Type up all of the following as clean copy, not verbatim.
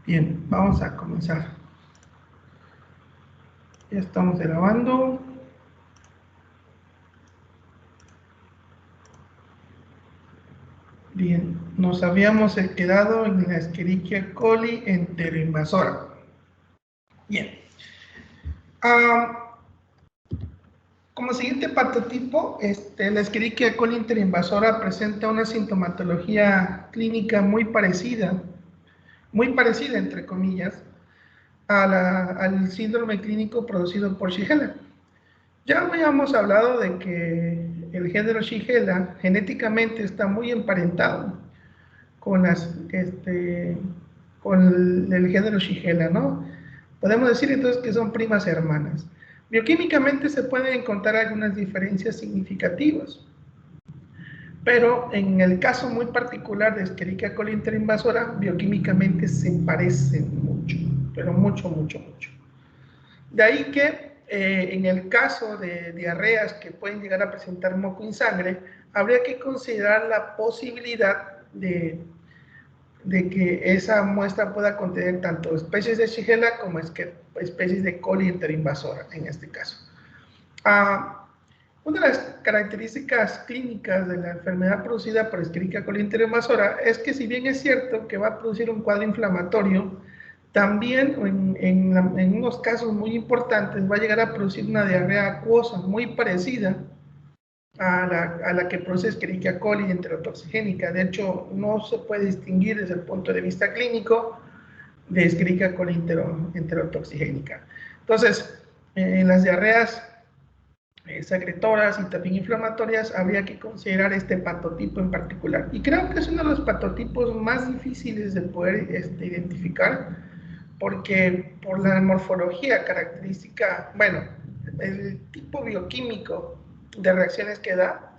Bien, vamos a comenzar. Ya estamos grabando. Bien, nos habíamos quedado en la Escherichia coli enteroinvasora. Bien. Como siguiente patotipo, la Escherichia coli enteroinvasora presenta una sintomatología clínica muy parecida entre comillas, al síndrome clínico producido por Shigella. Ya habíamos hablado de que el género Shigella genéticamente está muy emparentado con, con el género Shigella, ¿no? Podemos decir entonces que son primas hermanas. Bioquímicamente se pueden encontrar algunas diferencias significativas, pero en el caso muy particular de Escherichia coli interinvasora, bioquímicamente se parecen mucho, pero mucho. De ahí que en el caso de diarreas que pueden llegar a presentar moco en sangre, habría que considerar la posibilidad de que esa muestra pueda contener tanto especies de Shigella como especies de coli interinvasora en este caso. Una de las características clínicas de la enfermedad producida por Escherichia coli interinvasora es que, si bien es cierto que va a producir un cuadro inflamatorio, también en unos casos muy importantes va a llegar a producir una diarrea acuosa muy parecida a la que produce Escherichia coli enterotoxigénica. De hecho, no se puede distinguir desde el punto de vista clínico de Escherichia coli enterotoxigénica. Entonces, en las diarreas secretoras y también inflamatorias, habría que considerar este patotipo en particular. Y creo que es uno de los patotipos más difíciles de poder identificar, porque por la morfología característica, bueno, el tipo bioquímico de reacciones que da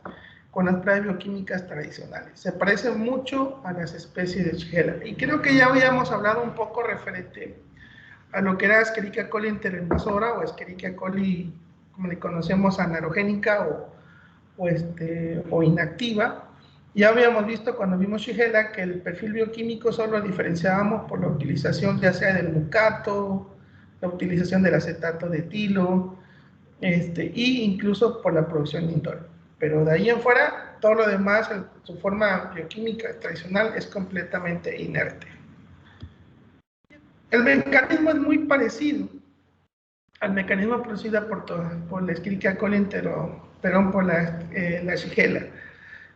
con las pruebas bioquímicas tradicionales. Se parece mucho a las especies de Shigella. Y creo que ya habíamos hablado un poco referente a lo que era Escherichia coli interinvasora o Escherichia coli, como le conocemos, anaerogénica o inactiva. Ya habíamos visto cuando vimos Shigella que el perfil bioquímico solo lo diferenciábamos por la utilización ya sea del mucato, la utilización del acetato de etilo, y incluso por la producción de indol. Pero de ahí en fuera, todo lo demás, su forma bioquímica tradicional es completamente inerte. El mecanismo es muy parecido al mecanismo producido por la Escherichia coli por la Shigella.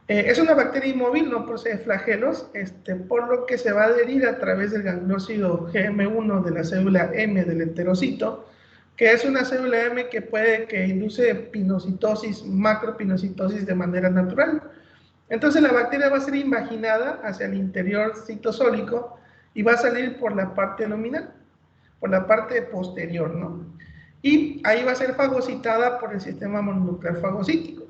Es una bacteria inmóvil, no posee flagelos, por lo que se va a adherir a través del gangliósido GM1 de la célula M del enterocito, que es una célula M que induce pinocitosis, macropinocitosis de manera natural. Entonces la bacteria va a ser invaginada hacia el interior citosólico y va a salir por la parte luminal, por la parte posterior, ¿no? Y ahí va a ser fagocitada por el sistema mononuclear fagocítico.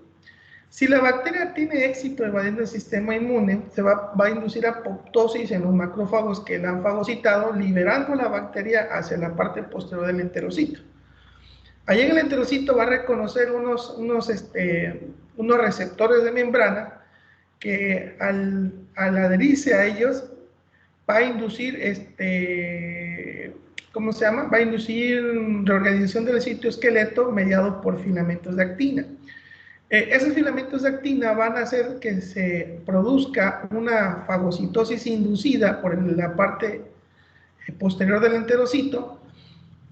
Si la bacteria tiene éxito evadiendo el sistema inmune, se va a inducir apoptosis en los macrófagos que la han fagocitado, liberando la bacteria hacia la parte posterior del enterocito. Allí en el enterocito va a reconocer unos receptores de membrana que al adherirse a ellos va a inducir ¿cómo se llama? Va a inducir reorganización del citoesqueleto mediado por filamentos de actina. Esos filamentos de actina van a hacer que se produzca una fagocitosis inducida por la parte posterior del enterocito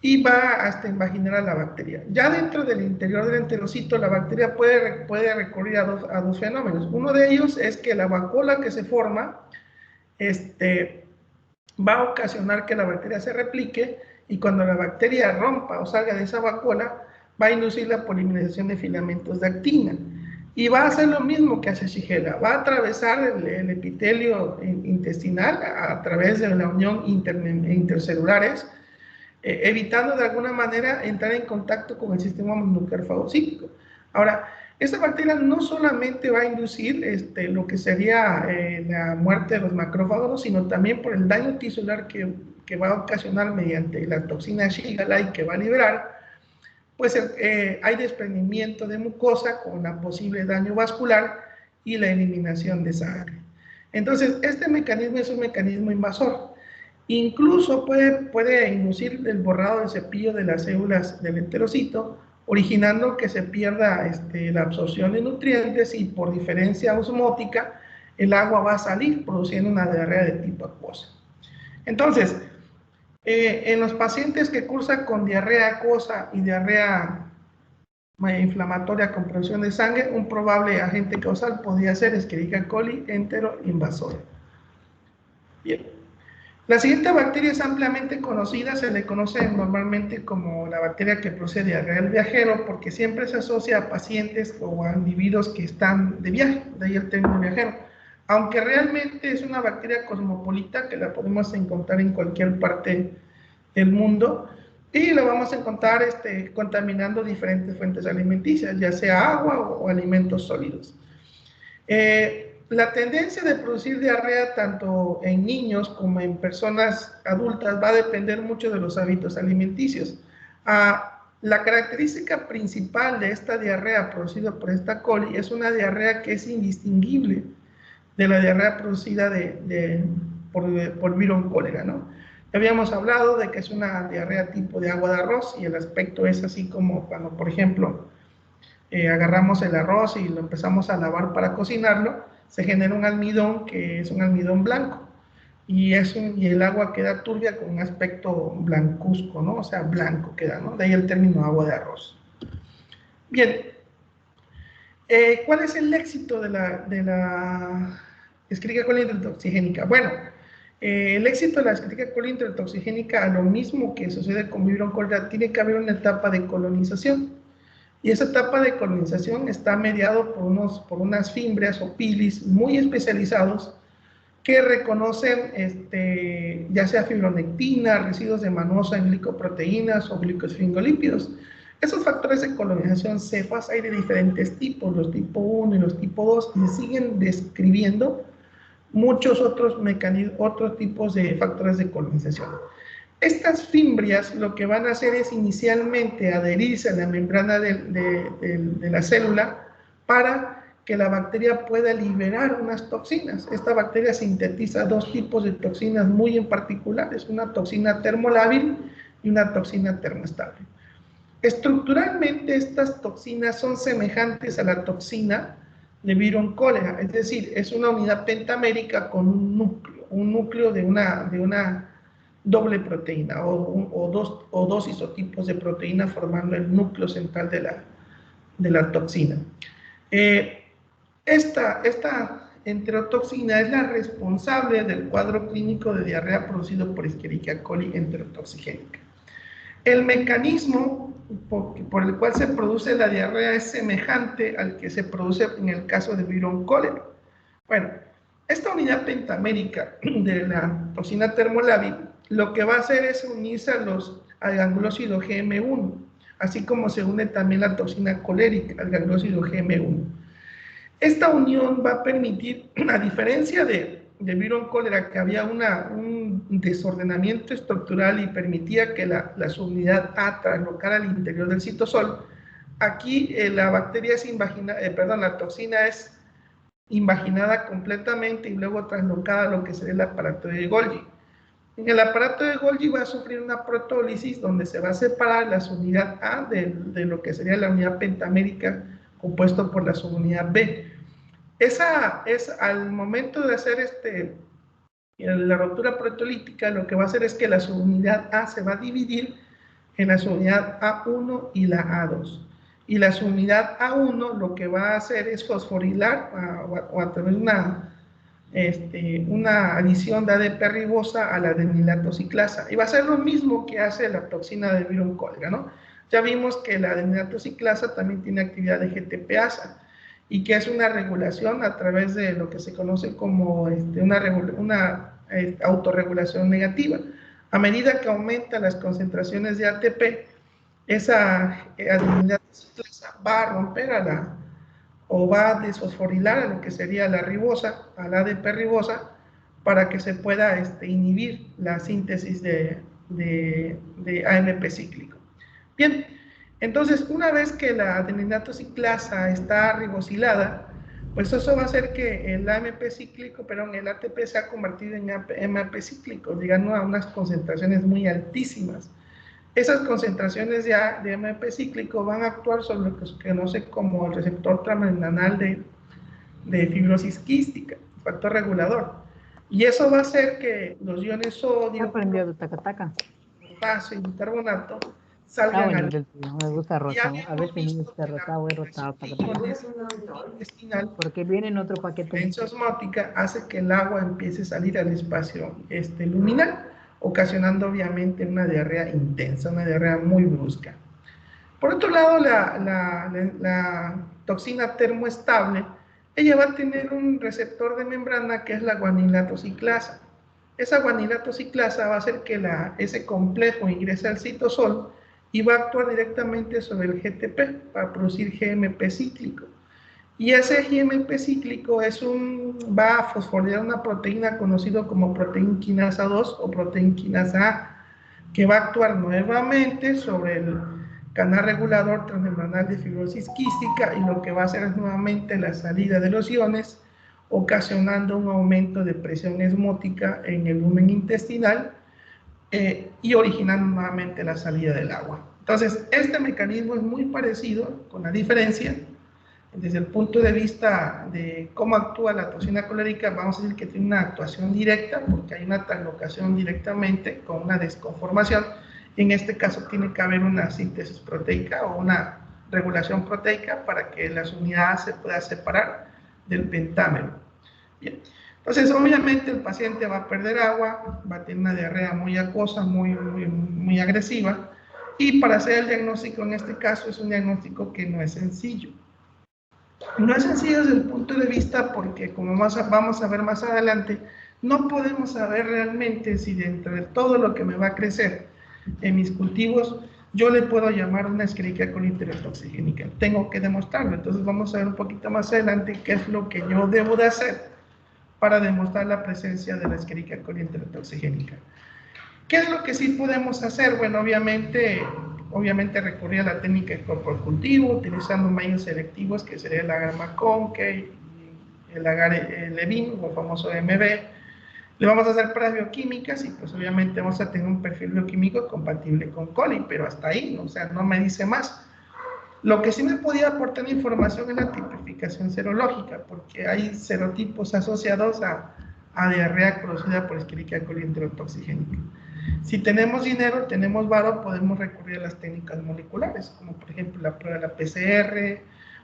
y va hasta invaginar a la bacteria. Ya dentro del interior del enterocito, la bacteria puede recurrir a dos fenómenos. Uno de ellos es que la vacuola que se forma va a ocasionar que la bacteria se replique, y cuando la bacteria rompa o salga de esa vacuola, va a inducir la polimerización de filamentos de actina. Y va a hacer lo mismo que hace Shigella, va a atravesar el epitelio intestinal a través de la unión intercelulares, evitando de alguna manera entrar en contacto con el sistema mononuclear fagocítico. Ahora, esta bacteria no solamente va a inducir lo que sería la muerte de los macrófagos, sino también por el daño tisular que va a ocasionar mediante la toxina Shigella y que va a liberar, pues hay desprendimiento de mucosa con la posible daño vascular y la eliminación de sangre. Entonces, este mecanismo es un mecanismo invasor. Incluso puede inducir el borrado del cepillo de las células del enterocito, originando que se pierda la absorción de nutrientes y por diferencia osmótica el agua va a salir produciendo una diarrea de tipo acuosa. Entonces, en los pacientes que cursan con diarrea acuosa y diarrea inflamatoria con producción de sangre, un probable agente causal podría ser Escherichia coli enteroinvasora. Bien. La siguiente bacteria es ampliamente conocida, se le conoce normalmente como la bacteria que produce diarrea del viajero, porque siempre se asocia a pacientes o a individuos que están de viaje, de ahí el término viajero. Aunque realmente es una bacteria cosmopolita que la podemos encontrar en cualquier parte del mundo y la vamos a encontrar contaminando diferentes fuentes alimenticias, ya sea agua o alimentos sólidos. La tendencia de producir diarrea tanto en niños como en personas adultas va a depender mucho de los hábitos alimenticios. La característica principal de esta diarrea producida por esta coli es una diarrea que es indistinguible de la diarrea producida por virus cólera, ¿no? Ya habíamos hablado de que es una diarrea tipo de agua de arroz y el aspecto es así como cuando, por ejemplo, agarramos el arroz y lo empezamos a lavar para cocinarlo, se genera un almidón que es un almidón blanco y el agua queda turbia con un aspecto blancuzco, ¿no? O sea, blanco queda, ¿no? De ahí el término agua de arroz. Bien, ¿cuál es el éxito de la Escherichia coli enterotoxigénica? Bueno, el éxito de la Escherichia coli enterotoxigénica, a lo mismo que sucede con Vibrio cólera, tiene que haber una etapa de colonización. Y esa etapa de colonización está mediado por unas fimbrias o pilis muy especializados que reconocen ya sea fibronectina, residuos de manosa en glicoproteínas o glicosfingolípidos. Esos factores de colonización cefas hay de diferentes tipos, los tipo 1 y los tipo 2, y se siguen describiendo muchos otros tipos de factores de colonización. Estas fimbrias lo que van a hacer es inicialmente adherirse a la membrana de la célula para que la bacteria pueda liberar unas toxinas. Esta bacteria sintetiza dos tipos de toxinas muy en particulares, una toxina termolábil y una toxina termoestable. Estructuralmente estas toxinas son semejantes a la toxina de Vibrio cólera, es decir, es una unidad pentamérica con un núcleo de una doble proteína o dos isotipos de proteína formando el núcleo central de la toxina. Esta enterotoxina es la responsable del cuadro clínico de diarrea producido por Escherichia coli enterotoxigénica. El mecanismo por el cual se produce la diarrea es semejante al que se produce en el caso de Vibrio cólera. Bueno, esta unidad pentamérica de la toxina termolábil lo que va a hacer es unirse al gangliósido GM1, así como se une también la toxina colérica al gangliósido GM1. Esta unión va a permitir, a diferencia de Vibrio cólera, que había un desordenamiento estructural y permitía que la subunidad A traslocara al interior del citosol, aquí la toxina es invaginada completamente y luego traslocada a lo que sería el aparato de Golgi. En el aparato de Golgi va a sufrir una protólisis donde se va a separar la subunidad A de lo que sería la unidad pentamérica compuesto por la subunidad B. Al momento de hacer la rotura protolítica, lo que va a hacer es que la subunidad A se va a dividir en la subunidad A1 y la A2. Y la subunidad A1 lo que va a hacer es fosforilar o a través de una adición de ADP ribosa a la adenilatociclasa. Y va a ser lo mismo que hace la toxina de Vibrio cólera, ¿no? Ya vimos que la adenilatociclasa también tiene actividad de GTPasa y que es una regulación a través de lo que se conoce como una autorregulación negativa. A medida que aumentan las concentraciones de ATP, esa adenilatociclasa va a romper o va a desfosforilar a lo que sería la ribosa, a la ADP ribosa, para que se pueda inhibir la síntesis de AMP cíclico. Bien, entonces una vez que la adenilatociclasa está ribosilada, Pues eso va a hacer que el AMP cíclico, perdón, el ATP se ha convertido en AMP cíclico, llegando a unas concentraciones muy altísimas. Esas concentraciones ya de AMP cíclico van a actuar sobre lo que se conoce como el receptor transmembrana de fibrosis quística, factor regulador. Y eso va a hacer que los iones sodio, Aprendió de taca-taca. potasio y bicarbonato Está salgan bueno al... el tuyo, me gusta Ya rotado. A habíamos veces me visto gusta que la rotado y acumulación rotado, de taca-taca. iones intestinal, Porque viene en otro la paquete. diferencia osmótica, hace que el agua empiece a salir al espacio luminal, ocasionando obviamente una diarrea intensa, una diarrea muy brusca. Por otro lado, la toxina termoestable, ella va a tener un receptor de membrana que es la guanilato ciclasa. Esa guanilato ciclasa va a hacer que ese complejo ingrese al citosol y va a actuar directamente sobre el GTP para producir GMP cíclico. Y ese GMP cíclico va a fosforilar una proteína conocida como proteína quinasa 2 o proteína quinasa A, que va a actuar nuevamente sobre el canal regulador transmembranal de fibrosis quística y lo que va a hacer es nuevamente la salida de los iones, ocasionando un aumento de presión osmótica en el lumen intestinal y originando nuevamente la salida del agua. Entonces, este mecanismo es muy parecido, con la diferencia desde el punto de vista de cómo actúa la toxina colérica, vamos a decir que tiene una actuación directa, porque hay una translocación directamente con una desconformación. En este caso tiene que haber una síntesis proteica o una regulación proteica para que las unidades se puedan separar del pentámero. Bien. Entonces, obviamente el paciente va a perder agua, va a tener una diarrea muy acuosa, muy agresiva, y para hacer el diagnóstico en este caso es un diagnóstico que no es sencillo. No es sencillo desde el punto de vista porque, como vamos a ver más adelante, no podemos saber realmente si dentro de todo lo que me va a crecer en mis cultivos, yo le puedo llamar una Escherichia coli enterotoxigénica. Tengo que demostrarlo. Entonces vamos a ver un poquito más adelante qué es lo que yo debo de hacer para demostrar la presencia de la Escherichia coli enterotoxigénica. ¿Qué es lo que sí podemos hacer? Bueno, obviamente recurrir a la técnica de cultivo, utilizando medios selectivos, que sería el agar McConkey, el agar Levin, o el famoso MB. Le vamos a hacer pruebas bioquímicas y pues obviamente vamos a tener un perfil bioquímico compatible con coli, pero hasta ahí, ¿no? O sea, no me dice más. Lo que sí me podía aportar información es la tipificación serológica, porque hay serotipos asociados a diarrea producida por Escherichia coli enterotoxigénica. Si tenemos dinero, tenemos varo, podemos recurrir a las técnicas moleculares, como por ejemplo la prueba de la PCR,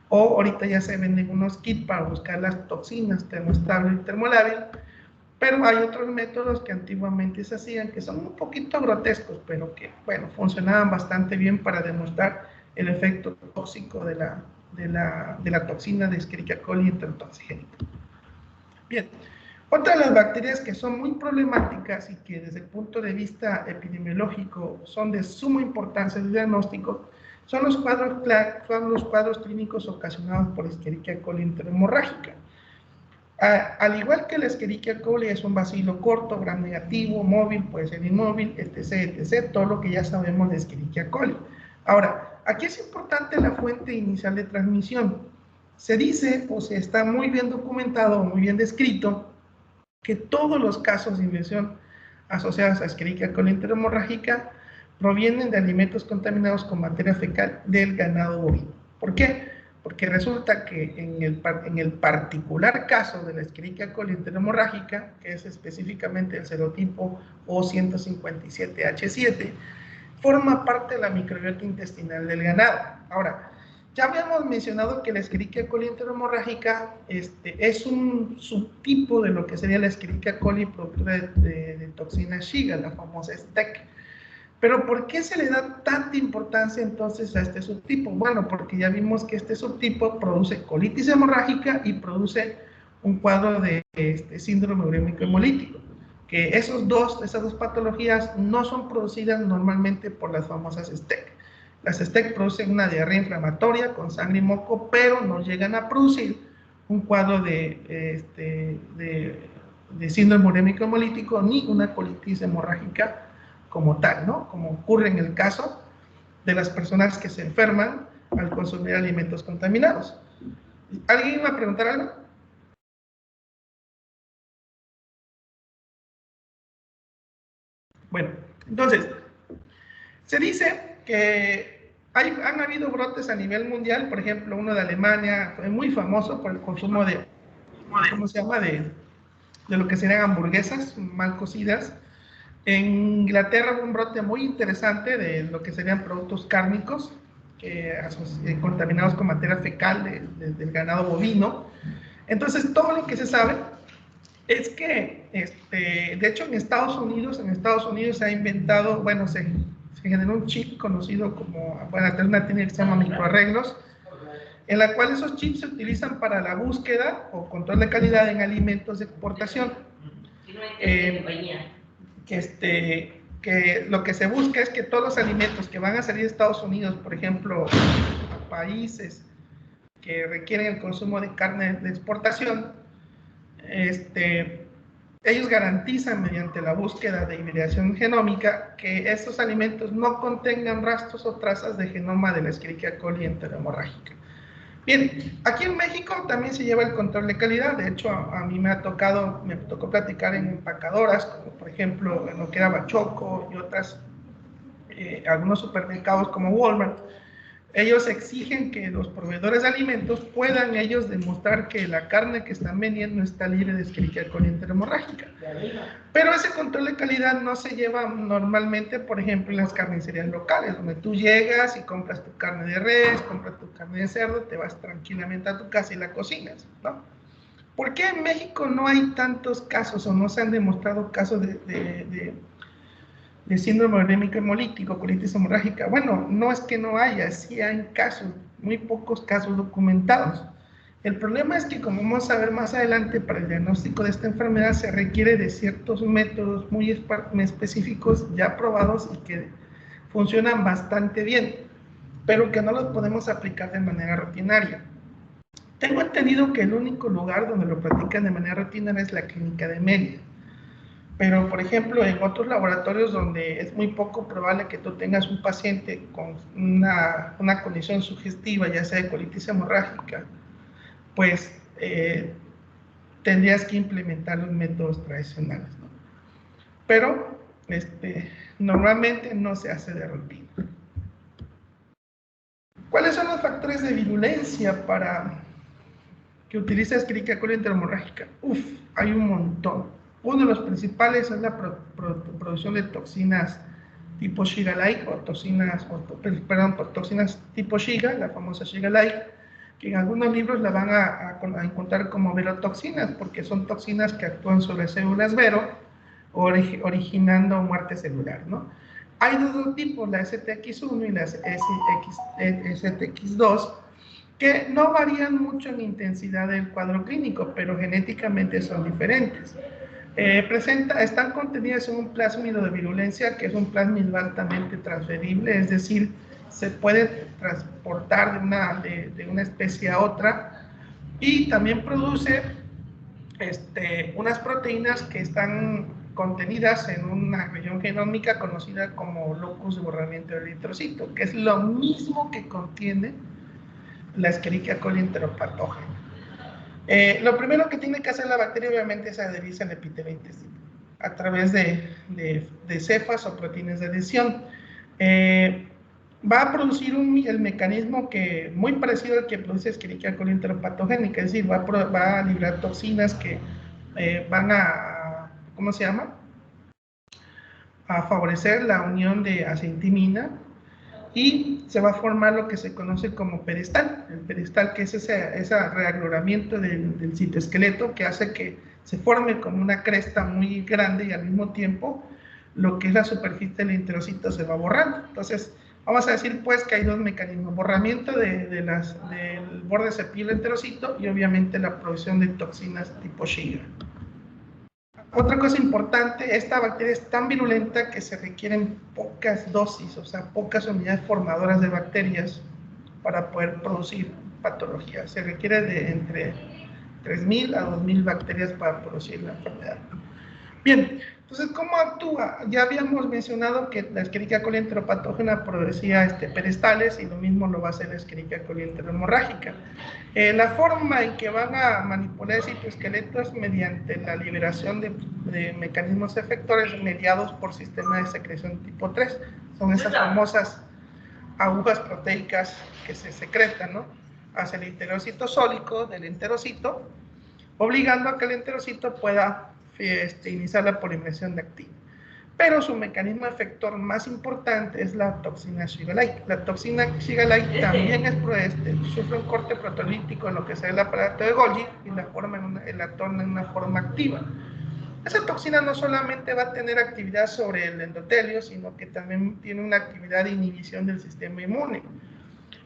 o ahorita ya se venden unos kits para buscar las toxinas termoestable y termolábil, pero hay otros métodos que antiguamente se hacían, que son un poquito grotescos, pero que, bueno, funcionaban bastante bien para demostrar el efecto tóxico de la toxina de Escherichia coli enterotoxigénica. Bien. Otra de las bacterias que son muy problemáticas y que desde el punto de vista epidemiológico son de suma importancia en el diagnóstico son los cuadros clínicos ocasionados por Escherichia coli enterohemorrágica. Al igual que la Escherichia coli es un bacilo corto, gram negativo, móvil, puede ser inmóvil, etc., etc., todo lo que ya sabemos de Escherichia coli. Ahora, aquí es importante la fuente inicial de transmisión. Se dice, o se está muy bien documentado, muy bien descrito, que todos los casos de infección asociados a Escherichia coli enterohemorrágica provienen de alimentos contaminados con materia fecal del ganado bovino. ¿Por qué? Porque resulta que en el particular caso de la Escherichia coli enterohemorrágica, que es específicamente el serotipo O157H7, forma parte de la microbiota intestinal del ganado. Ahora, ya habíamos mencionado que la Escherichia coli enterohemorrágica es un subtipo de lo que sería la Escherichia coli productora de toxina Shiga, la famosa STEC. Pero ¿por qué se le da tanta importancia entonces a este subtipo? Bueno, porque ya vimos que este subtipo produce colitis hemorrágica y produce un cuadro de síndrome urémico hemolítico, que esas dos patologías no son producidas normalmente por las famosas STEC. Las STEC producen una diarrea inflamatoria con sangre y moco, pero no llegan a producir un cuadro de síndrome urémico hemolítico ni una colitis hemorrágica como tal, ¿no? Como ocurre en el caso de las personas que se enferman al consumir alimentos contaminados. ¿Alguien va a preguntar algo? Bueno, entonces, se dice que han habido brotes a nivel mundial, por ejemplo, uno de Alemania, fue muy famoso por el consumo de, ¿cómo se llama?, de lo que serían hamburguesas mal cocidas. En Inglaterra hubo un brote muy interesante de lo que serían productos cárnicos, contaminados con materia fecal del ganado bovino. Entonces, todo lo que se sabe es que, de hecho, en Estados Unidos se ha inventado, bueno, se generó un chip conocido como, bueno, una técnica que se llama microarreglos, en la cual esos chips se utilizan para la búsqueda o control de calidad en alimentos de exportación. Que lo que se busca es que todos los alimentos que van a salir de Estados Unidos, por ejemplo, a países que requieren el consumo de carne de exportación, ellos garantizan mediante la búsqueda de hibridación genómica que estos alimentos no contengan rastros o trazas de genoma de la Escherichia coli enterohemorrágica. Bien, aquí en México también se lleva el control de calidad. De hecho, a mí me tocó platicar en empacadoras, como por ejemplo en lo que era Bachoco y otras, algunos supermercados como Walmart. Ellos exigen que los proveedores de alimentos puedan ellos demostrar que la carne que están vendiendo está libre de Escherichia coli enterohemorrágica. Pero ese control de calidad no se lleva normalmente, por ejemplo, en las carnicerías locales, donde tú llegas y compras tu carne de res, compras tu carne de cerdo, te vas tranquilamente a tu casa y la cocinas, ¿no? ¿Por qué en México no hay tantos casos o no se han demostrado casos de síndrome urémico hemolítico, colitis hemorrágica? Bueno, no es que no haya, sí hay casos, muy pocos casos documentados. El problema es que, como vamos a ver más adelante, para el diagnóstico de esta enfermedad se requiere de ciertos métodos muy específicos ya probados y que funcionan bastante bien, pero que no los podemos aplicar de manera rutinaria. Tengo entendido que el único lugar donde lo practican de manera rutinaria es la clínica de Mérida. Pero, por ejemplo, en otros laboratorios donde es muy poco probable que tú tengas un paciente con una condición sugestiva, ya sea de colitis hemorrágica, pues tendrías que implementar los métodos tradicionales, ¿no? Pero normalmente no se hace de rutina. ¿Cuáles son los factores de virulencia para que utilice Escherichia coli enterohemorrágica? Hay un montón. Uno de los principales es la producción de toxinas tipo Shiga-like o toxinas tipo Shiga, la famosa Shiga-like, que en algunos libros la van a encontrar como verotoxinas, porque son toxinas que actúan sobre células vero, originando muerte celular, ¿no? Hay dos tipos, la STX1 y la STX2, que no varían mucho en intensidad del cuadro clínico, pero genéticamente son diferentes. Están contenidas en un plásmido de virulencia, que es un plásmido altamente transferible, es decir, se puede transportar de una especie a otra, y también produce unas proteínas que están contenidas en una región genómica conocida como locus de borramiento del eritrocito, que es lo mismo que contiene la Escherichia coli enteropatógena. Lo primero que tiene que hacer la bacteria, obviamente, es adherirse al epitelio intestinal a través de cefas o proteínas de adhesión. Va a producir el mecanismo muy parecido al que produce Escherichia coli enteropatogénica, es decir, va a liberar toxinas que van a, ¿cómo se llama?, a favorecer la unión de acetilmina, y se va a formar lo que se conoce como peristal. El peristal, que es ese reagroramiento del citoesqueleto que hace que se forme como una cresta muy grande, y al mismo tiempo lo que es la superficie del enterocito se va borrando. Entonces, vamos a decir pues que hay dos mecanismos: borramiento del borde cepillo del enterocito y obviamente la producción de toxinas tipo Shiga. Otra cosa importante, esta bacteria es tan virulenta que se requieren pocas dosis, o sea, pocas unidades formadoras de bacterias para poder producir patología. Se requiere de entre 3.000 a 2.000 bacterias para producir la enfermedad. Bien, entonces, ¿cómo actúa? Ya habíamos mencionado que la Escherichia coli enteropatógena producía perestales y lo mismo lo va a hacer la Escherichia coli enterohemorrágica. La forma en que van a manipular el citoesqueleto es mediante la liberación de mecanismos efectores mediados por sistema de secreción tipo 3. Son esas famosas agujas proteicas que se secretan, ¿no?, hacia el enterocito sólico del enterocito, obligando a que el enterocito pueda iniciar la polimerización de actina. Pero su mecanismo efector más importante es la toxina Shigalite. La toxina Shigalite también sufre un corte proteolítico en lo que sea el aparato de Golgi y la torna en una forma activa. Esa toxina no solamente va a tener actividad sobre el endotelio, sino que también tiene una actividad de inhibición del sistema inmune.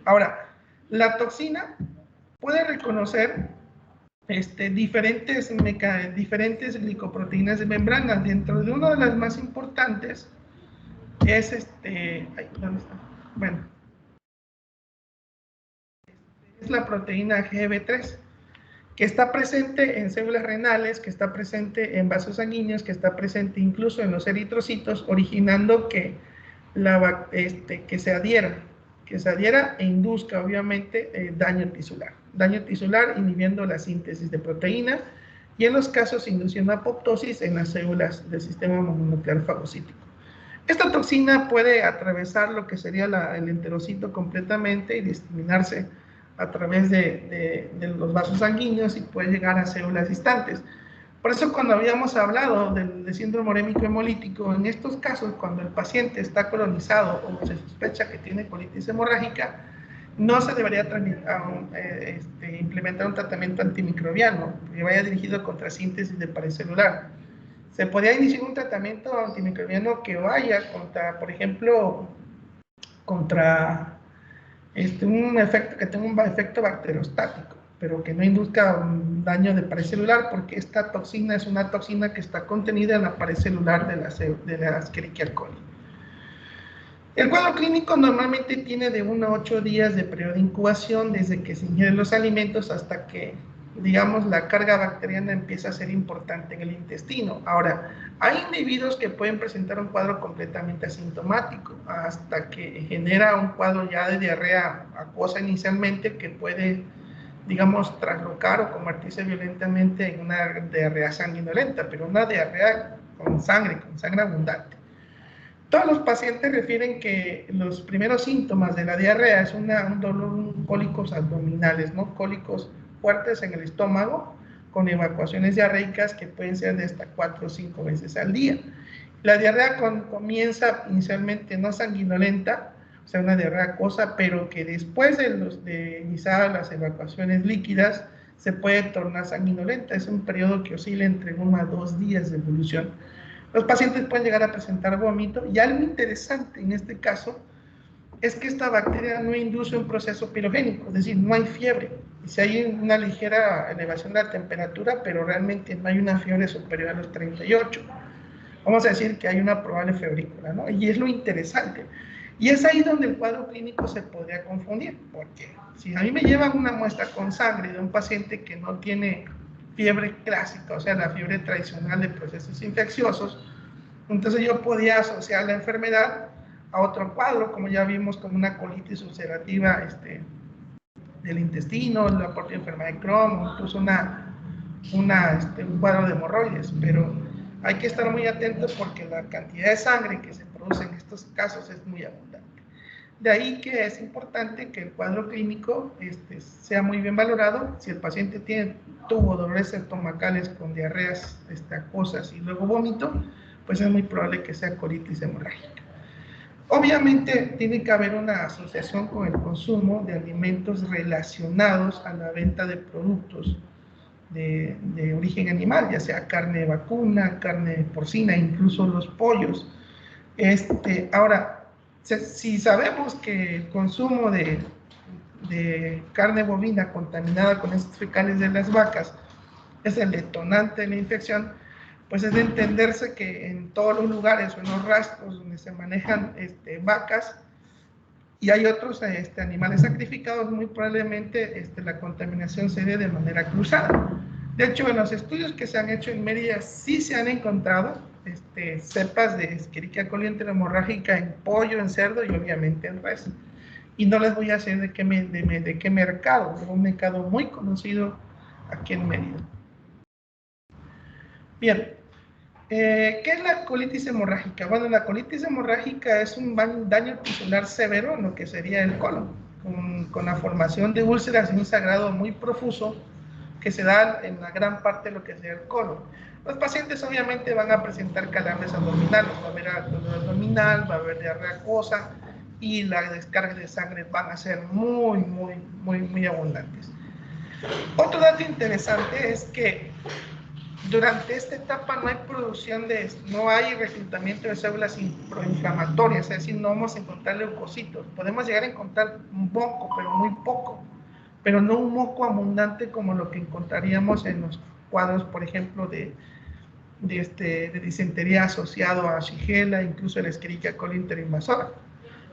Ahora, la toxina puede reconocer diferentes glicoproteínas de membrana. Dentro de una de las más importantes es ¿dónde está? Bueno, es la proteína GB3, que está presente en células renales, que está presente en vasos sanguíneos, que está presente incluso en los eritrocitos, originando que se adhiera e induzca obviamente daño tisular, inhibiendo la síntesis de proteínas y en los casos induciendo apoptosis en las células del sistema mononuclear fagocítico. Esta toxina puede atravesar lo que sería el enterocito completamente y diseminarse a través de los vasos sanguíneos y puede llegar a células distantes. Por eso cuando habíamos hablado del síndrome urémico hemolítico, en estos casos, cuando el paciente está colonizado o se sospecha que tiene colitis hemorrágica, no se debería implementar un tratamiento antimicrobiano que vaya dirigido contra síntesis de pared celular. Se podría iniciar un tratamiento antimicrobiano que vaya contra, por ejemplo, contra que tenga un efecto bacteriostático, pero que no induzca un daño de pared celular, porque esta toxina es una toxina que está contenida en la pared celular de la Escherichia coli. El cuadro clínico normalmente tiene de 1 a 8 días de periodo de incubación desde que se ingieren los alimentos hasta que, digamos, la carga bacteriana empieza a ser importante en el intestino. Ahora, hay individuos que pueden presentar un cuadro completamente asintomático hasta que genera un cuadro ya de diarrea acuosa inicialmente que puede, digamos, traslocar o convertirse violentamente en una diarrea sanguinolenta, pero una diarrea con sangre abundante. Todos los pacientes refieren que los primeros síntomas de la diarrea es un dolor, cólicos abdominales, ¿no? Cólicos fuertes en el estómago, con evacuaciones diarreicas que pueden ser de hasta 4 o 5 veces al día. La diarrea comienza inicialmente no sanguinolenta, o sea, una diarrea acuosa, pero que después de iniciar las evacuaciones líquidas se puede tornar sanguinolenta. Es un periodo que oscila entre 1 a 2 días de evolución. Los pacientes pueden llegar a presentar vómito y algo interesante en este caso es que esta bacteria no induce un proceso pirogénico, es decir, no hay fiebre. Si hay una ligera elevación de la temperatura, pero realmente no hay una fiebre superior a los 38. Vamos a decir que hay una probable febrícula, ¿no? Y es lo interesante. Y es ahí donde el cuadro clínico se podría confundir, porque si a mí me llevan una muestra con sangre de un paciente que no tiene fiebre clásica, o sea, la fiebre tradicional de procesos infecciosos, entonces yo podía asociar la enfermedad a otro cuadro, como ya vimos, como una colitis ulcerativa del intestino, la propia enfermedad de Crohn, o incluso un cuadro de hemorroides, pero hay que estar muy atentos porque la cantidad de sangre que se produce en estos casos es muy abundante. De ahí que es importante que el cuadro clínico sea muy bien valorado. Si el paciente tuvo dolores estomacales con diarreas acuosas y luego vómito, pues es muy probable que sea colitis hemorrágica. Obviamente tiene que haber una asociación con el consumo de alimentos relacionados a la venta de productos de origen animal, ya sea carne de vacuna, carne porcina, incluso los pollos. Ahora, si sabemos que el consumo de carne bovina contaminada con estos fecales de las vacas es el detonante de la infección, pues es de entenderse que en todos los lugares o en los rastros donde se manejan vacas y hay otros animales sacrificados, muy probablemente la contaminación se dé de manera cruzada. De hecho, en los estudios que se han hecho en Mérida sí se han encontrado cepas de Escherichia coli enterohemorrágica en pollo, en cerdo y obviamente en res. Y no les voy a decir de qué mercado, es un mercado muy conocido aquí en Mérida. Bien, ¿qué es la colitis hemorrágica? Bueno, la colitis hemorrágica es un daño tisular severo en lo que sería el colon, con la formación de úlceras y un sangrado muy profuso que se da en la gran parte de lo que sería el colon. Los pacientes obviamente van a presentar calambres abdominales, va a haber dolor abdominal, va a haber diarrea acuosa y las descargas de sangre van a ser muy abundantes. Otro dato interesante es que durante esta etapa no hay reclutamiento de células proinflamatorias, es decir, no vamos a encontrar leucocitos. Podemos llegar a encontrar un moco, pero muy poco, pero no un moco abundante como lo que encontraríamos en los cuadros, por ejemplo, de disentería asociado a Shigella, incluso el Escherichia coli interinvasora.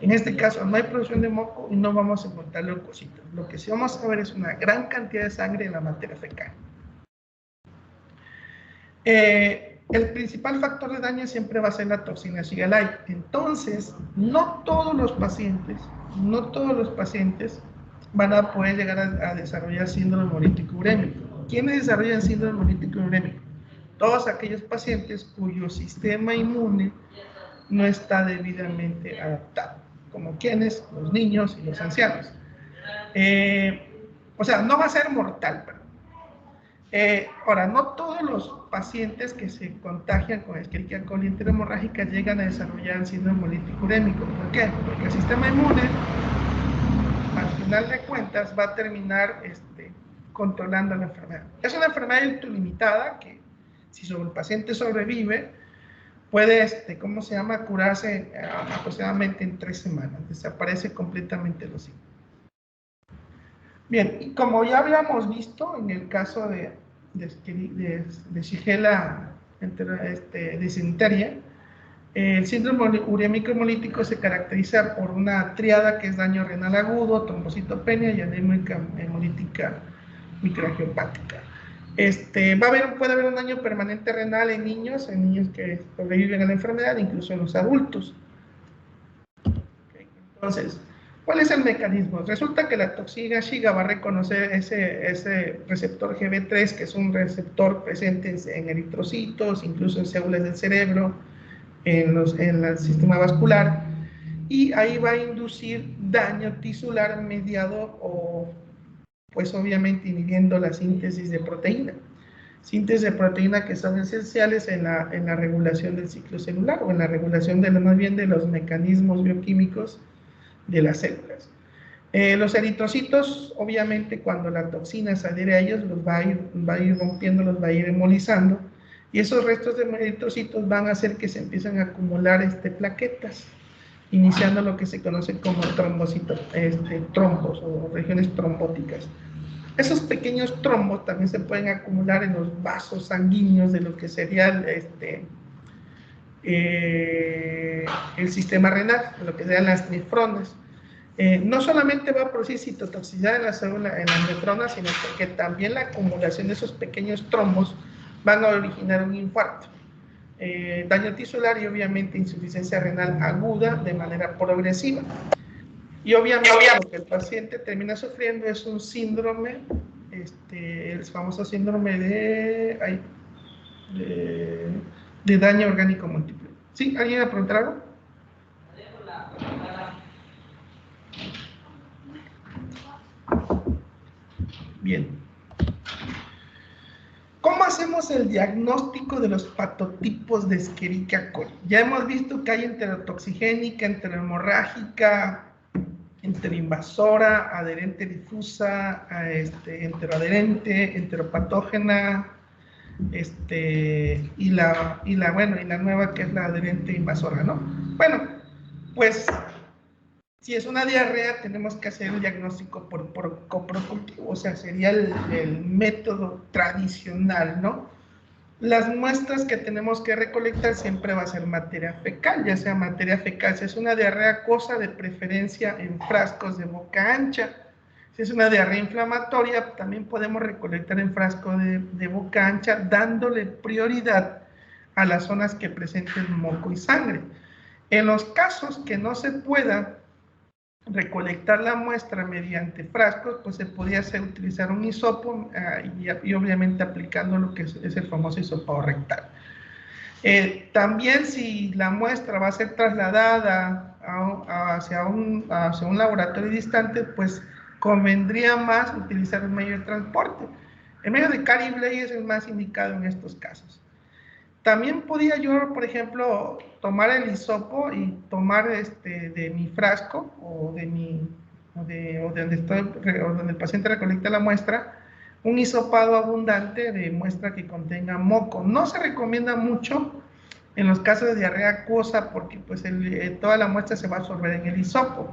En este caso no hay producción de moco y no vamos a encontrar leucocitos. Lo que sí vamos a ver es una gran cantidad de sangre en la materia fecal. El principal factor de daño siempre va a ser la toxina Shigella. Entonces, no todos los pacientes van a poder llegar a desarrollar síndrome hemolítico urémico. ¿Quiénes desarrollan síndrome hemolítico urémico? Todos aquellos pacientes cuyo sistema inmune no está debidamente adaptado, como quienes, los niños y los ancianos. O sea, no va a ser mortal, ahora, no todos los pacientes que se contagian con Escherichia coli enterohemorrágica llegan a desarrollar síndrome hemolítico urémico. ¿Por qué? Porque el sistema inmune, al final de cuentas, va a terminar controlando la enfermedad. Es una enfermedad autolimitada que, si el paciente sobrevive, puede, curarse aproximadamente en 3 semanas. Desaparece completamente los síntomas. Bien, y como ya habíamos visto en el caso de Shigella disenteria, el síndrome urémico hemolítico se caracteriza por una tríada que es daño renal agudo, trombocitopenia y anemia hemolítica microangiopática. Puede haber un daño permanente renal en niños que sobreviven a la enfermedad, incluso en los adultos. Okay, entonces, ¿cuál es el mecanismo? Resulta que la toxina Shiga va a reconocer ese receptor GB3, que es un receptor presente en eritrocitos, incluso en células del cerebro, en el sistema vascular, y ahí va a inducir daño tisular mediado o, pues obviamente, inhibiendo la síntesis de proteína. Síntesis de proteína que son esenciales en la regulación del ciclo celular o en la regulación más bien de los mecanismos bioquímicos de las células. Los eritrocitos, obviamente, cuando la toxina se adhiere a ellos, los va a ir rompiendo, los va a ir hemolizando, y esos restos de eritrocitos van a hacer que se empiecen a acumular plaquetas, iniciando lo que se conoce como trombos o regiones trombóticas. Esos pequeños trombos también se pueden acumular en los vasos sanguíneos de lo que sería el sistema renal, lo que sean las nefronas. No solamente va a producir citotoxicidad en las nefronas, sino que también la acumulación de esos pequeños trombos van a originar un infarto, daño tisular y obviamente insuficiencia renal aguda de manera progresiva. Y obviamente lo que el paciente termina sufriendo es un síndrome, el famoso síndrome de daño orgánico múltiple. ¿Sí? ¿Alguien va a preguntar algo? Bien. ¿Cómo hacemos el diagnóstico de los patotipos de Escherichia coli? Ya hemos visto que hay enterotoxigénica, enterohemorrágica, enteroinvasora, adherente difusa, enteroadherente, enteropatógena, y la nueva que es la adherente invasora, ¿no? Bueno, pues si es una diarrea, tenemos que hacer el diagnóstico por coprocultivo, o sea, sería el método tradicional, ¿no? Las muestras que tenemos que recolectar siempre va a ser materia fecal, ya sea materia fecal, si es una diarrea acuosa, de preferencia en frascos de boca ancha. Si es una diarrea inflamatoria, también podemos recolectar en frasco de boca ancha, dándole prioridad a las zonas que presenten moco y sangre. En los casos que no se pueda recolectar la muestra mediante frascos, pues se podría utilizar un hisopo y obviamente aplicando lo que es el famoso hisopado rectal. También si la muestra va a ser trasladada hacia un laboratorio distante, pues convendría más utilizar un medio de transporte. El medio de Carry Blade es el más indicado en estos casos. También podía yo, por ejemplo, tomar el hisopo y tomar de mi frasco o de donde el paciente recolecta la muestra, un hisopado abundante de muestra que contenga moco. No se recomienda mucho en los casos de diarrea acuosa porque pues toda la muestra se va a absorber en el hisopo.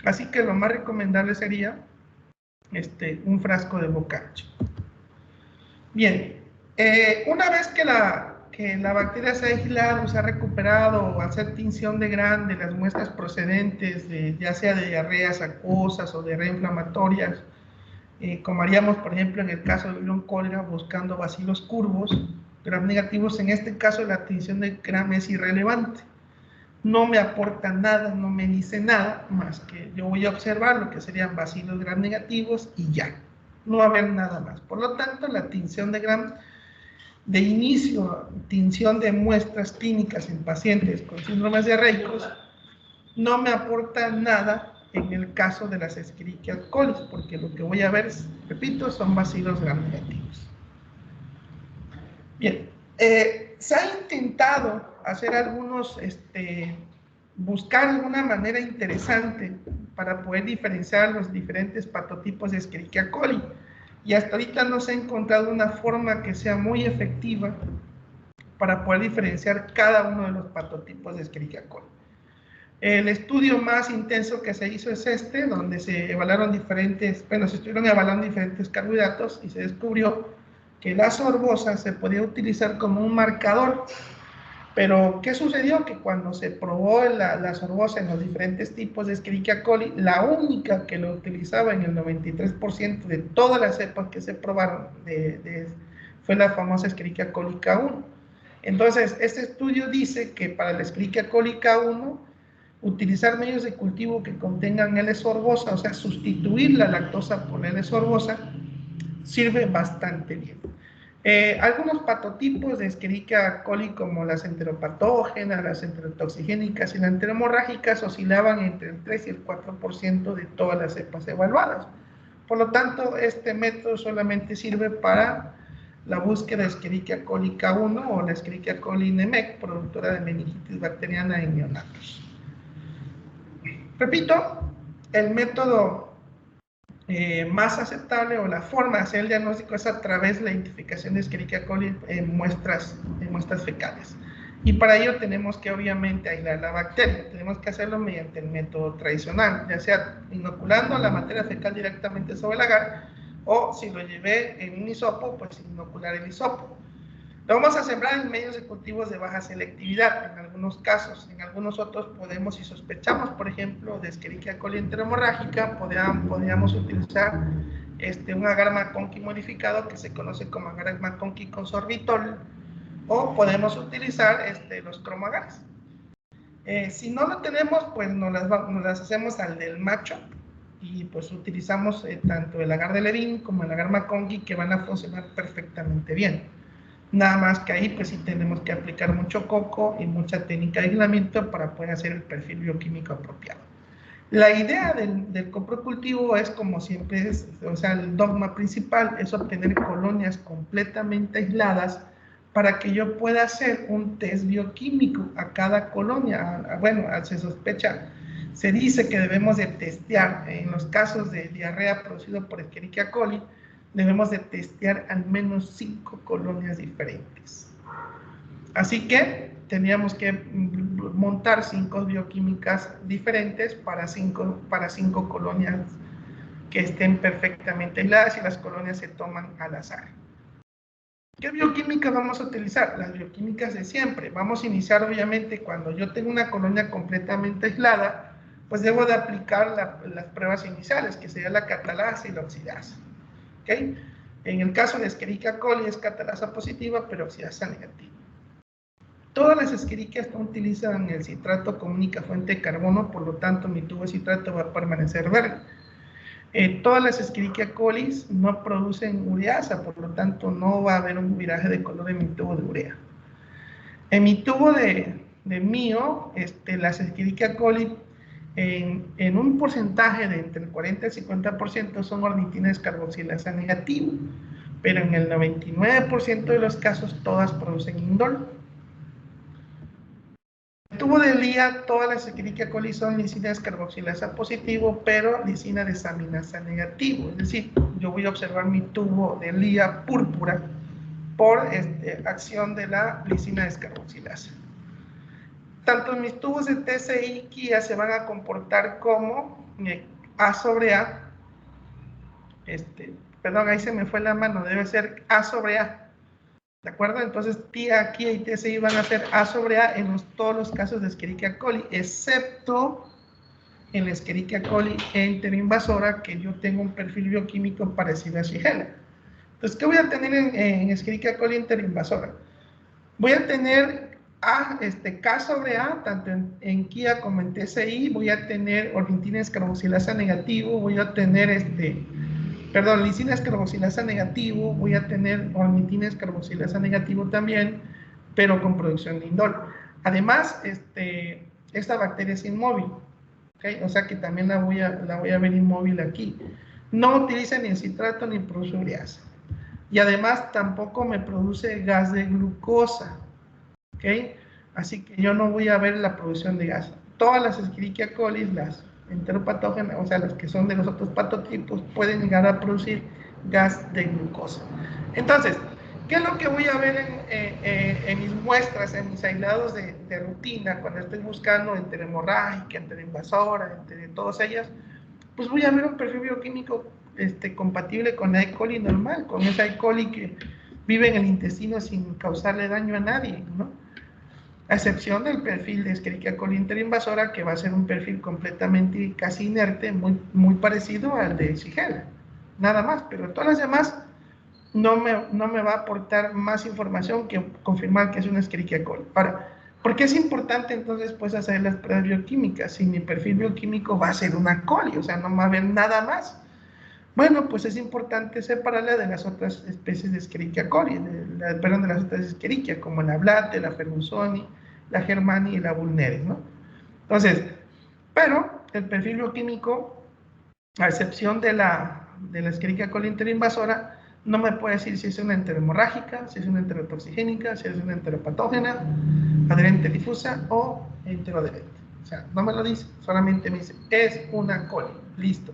Así que lo más recomendable sería un frasco de boca ancha. Bien, una vez que la bacteria se ha aislado, se ha recuperado, o hacer tinción de Gram de las muestras procedentes, ya sea de diarreas acuosas o diarrea inflamatorias, como haríamos, por ejemplo, en el caso de Ion cólera, buscando bacilos curvos, Gram negativos, en este caso la tinción de Gram es irrelevante. No me aporta nada, no me dice nada, más que yo voy a observar lo que serían bacilos Gram negativos y ya. No va a haber nada más. Por lo tanto, la tinción de Gram de inicio, tinción de muestras clínicas en pacientes con síndromes diarreicos, no me aporta nada en el caso de las Escherichia coli, porque lo que voy a ver, repito, son bacilos Gram negativos. Bien, se ha intentado hacer buscar alguna manera interesante para poder diferenciar los diferentes patotipos de Escherichia coli, y hasta ahorita no se ha encontrado una forma que sea muy efectiva para poder diferenciar cada uno de los patotipos de Escherichia coli. El estudio más intenso que se hizo es donde se evaluaron se estuvieron evaluando diferentes carbohidratos y se descubrió que la sorbosa se podía utilizar como un marcador. Pero, ¿qué sucedió? Que cuando se probó la sorbosa en los diferentes tipos de Escherichia coli, la única que lo utilizaba en el 93% de todas las cepas que se probaron fue la famosa Escherichia coli K1. Entonces, este estudio dice que para la Escherichia coli K1, utilizar medios de cultivo que contengan L-sorbosa, o sea, sustituir la lactosa por la L-sorbosa, sirve bastante bien. Algunos patotipos de Escherichia coli, como las enteropatógenas, las enterotoxigénicas y las enteromorrágicas, oscilaban entre el 3 y el 4% de todas las cepas evaluadas. Por lo tanto, este método solamente sirve para la búsqueda de Escherichia coli K1 o la Escherichia coli Nemec, productora de meningitis bacteriana en neonatos. Repito, el método más aceptable o la forma de hacer el diagnóstico es a través de la identificación de Escherichia coli en muestras fecales. Y para ello tenemos que obviamente aislar la bacteria. Tenemos que hacerlo mediante el método tradicional, ya sea inoculando la materia fecal directamente sobre el agar, o si lo llevé en un hisopo, pues inocular el hisopo. Lo vamos a sembrar en medios de cultivos de baja selectividad, en algunos casos. En algunos otros podemos, si sospechamos, por ejemplo, de Escherichia coli enteromorrágica, podríamos utilizar un agar McConkey modificado que se conoce como agar McConkey con sorbitol, o podemos utilizar los cromagares. Si no lo tenemos, pues nos las hacemos al del macho, y pues utilizamos tanto el agar de Levin como el agar McConkey, que van a funcionar perfectamente bien. Nada más que ahí pues sí tenemos que aplicar mucho coco y mucha técnica de aislamiento para poder hacer el perfil bioquímico apropiado. La idea del coprocultivo es, como siempre es, o sea, el dogma principal es obtener colonias completamente aisladas para que yo pueda hacer un test bioquímico a cada colonia. Bueno, se sospecha, se dice que debemos de testear en los casos de diarrea producido por Escherichia coli, debemos de testear al menos 5 colonias diferentes. Así que teníamos que montar 5 bioquímicas diferentes para cinco colonias que estén perfectamente aisladas, y las colonias se toman al azar. ¿Qué bioquímica vamos a utilizar? Las bioquímicas de siempre. Vamos a iniciar obviamente cuando yo tengo una colonia completamente aislada, pues debo de aplicar las pruebas iniciales, que sería la catalasa y la oxidasa. ¿Okay? En el caso de Escherichia coli es catalasa positiva, pero oxidasa negativa. Todas las Escherichias no utilizan el citrato como única fuente de carbono, por lo tanto mi tubo de citrato va a permanecer verde. Todas las Escherichia coli no producen ureasa, por lo tanto no va a haber un viraje de color en mi tubo de urea. En mi tubo de mío, las Escherichia coli en un porcentaje de entre el 40 y el 50% son ornitina descarboxilasa negativo, pero en el 99% de los casos todas producen indol. En el tubo de Lía, todas las Escherichia coli son lisina descarboxilasa positivo, pero lisina desaminasa negativo, es decir, yo voy a observar mi tubo de Lía púrpura por acción de la lisina descarboxilasa. Tanto mis tubos de TCI y KIA se van a comportar como A sobre A. Perdón, ahí se me fue la mano, debe ser A sobre A. ¿De acuerdo? Entonces, TIA, KIA y TCI van a ser A sobre A en todos los casos de Escherichia coli, excepto en la Escherichia coli enteroinvasora, que yo tengo un perfil bioquímico parecido a Shigella. Entonces, ¿qué voy a tener en Escherichia coli enteroinvasora? Voy a tener K sobre A, tanto en KIA como en TCI, voy a tener ornitina descarboxilasa negativo, voy a tener lisina descarboxilasa negativo, voy a tener ornitina descarboxilasa negativo también, pero con producción de indol. Además, esta bacteria es inmóvil, ¿okay? O sea que también la voy a ver inmóvil aquí. No utiliza ni el citrato ni produce ureasa. Y además tampoco me produce gas de glucosa. ¿Okay? Así que yo no voy a ver la producción de gas. Todas las Escherichia coli, las enteropatógenas, o sea, las que son de los otros patotipos, pueden llegar a producir gas de glucosa. Entonces, ¿qué es lo que voy a ver en mis muestras, en mis aislados de rutina, cuando estoy buscando enterohemorrágica, enteroinvasora, entre todas ellas? Pues voy a ver un perfil bioquímico compatible con la E. coli normal, con esa E. coli que vive en el intestino sin causarle daño a nadie, ¿no? A excepción del perfil de Escherichia coli enteroinvasora, que va a ser un perfil completamente casi inerte, muy parecido al de Shigella, nada más, pero todas las demás no me va a aportar más información que confirmar que es una Escherichia coli. Ahora, ¿por qué es importante entonces pues hacer las pruebas bioquímicas? Si mi perfil bioquímico va a ser una coli, o sea, no va a haber nada más. Bueno, pues es importante separarla de las otras especies de Escherichia coli, de las otras Escherichia, como la Ablate, la Fergusoni, la Germani y la Vulneris, ¿no? Entonces, pero el perfil bioquímico, a excepción de la Escherichia coli enteroinvasora, no me puede decir si es una enterohemorrágica, si es una enterotoxigénica, si es una enteropatógena, adherente difusa o enteroadherente. O sea, no me lo dice, solamente me dice, es una coli, listo.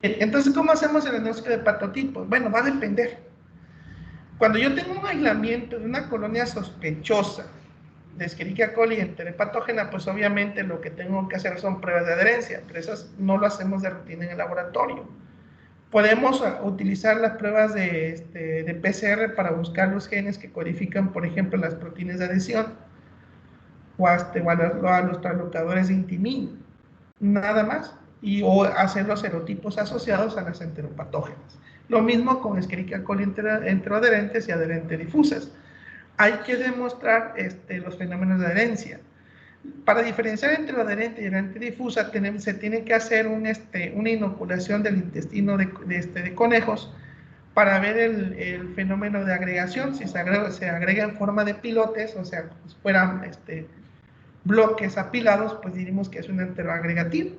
Entonces, ¿cómo hacemos el diagnóstico de patotipos? Bueno, va a depender. Cuando yo tengo un aislamiento de una colonia sospechosa de Escherichia coli enteropatógena, pues obviamente lo que tengo que hacer son pruebas de adherencia, pero esas no lo hacemos de rutina en el laboratorio. Podemos utilizar las pruebas de PCR para buscar los genes que codifican, por ejemplo, las proteínas de adhesión o a los translocadores de intimin, nada más, o hacer los serotipos asociados a las enteropatógenas. Lo mismo con Escherichia coli enteroadherentes y adherentes difusas. Hay que demostrar los fenómenos de adherencia. Para diferenciar entre la adherente y la adherente difusa, se tiene que hacer una inoculación del intestino de conejos para ver el fenómeno de agregación. Si se agrega en forma de pilotes, o sea, pues fueran bloques apilados, pues diríamos que es un enteroagregativo.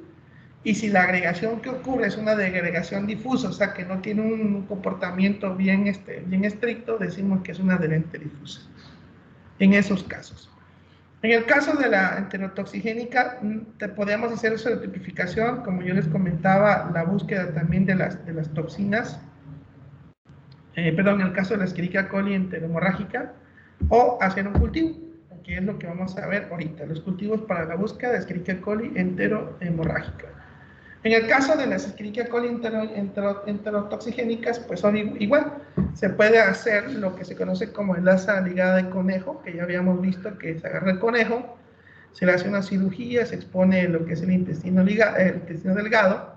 Y si la agregación que ocurre es una agregación difusa, o sea, que no tiene un comportamiento bien estricto, decimos que es una adherente difusa. En esos casos. En el caso de la enterotoxigénica, podemos hacer serotipificación, como yo les comentaba, la búsqueda también de las toxinas, en el caso de la Escherichia coli enterohemorrágica, o hacer un cultivo, que es lo que vamos a ver ahorita, los cultivos para la búsqueda de Escherichia coli enterohemorrágica. En el caso de las Escherichia coli enterotoxigénicas, pues son igual. Se puede hacer lo que se conoce como enlaza ligada de conejo, que ya habíamos visto que se agarra el conejo, Se le hace una cirugía, se expone lo que es el intestino delgado,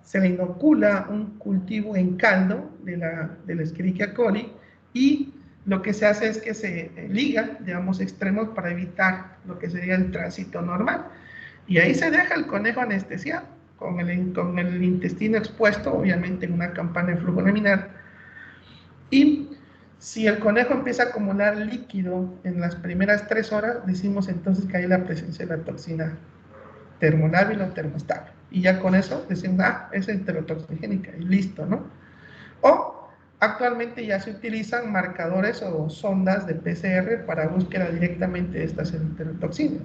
se le inocula un cultivo en caldo de la Escherichia coli y lo que se hace es que se ligan, digamos, extremos para evitar lo que sería el tránsito normal. Y ahí se deja el conejo anestesiado, con el intestino expuesto, obviamente en una campana de flujo laminar. Y si el conejo empieza a acumular líquido en las primeras 3 horas, decimos entonces que hay la presencia de la toxina termolábil o termostable. Y ya con eso decimos, es enterotoxigénica y listo, ¿no? O actualmente ya se utilizan marcadores o sondas de PCR para búsqueda directamente de estas enterotoxinas.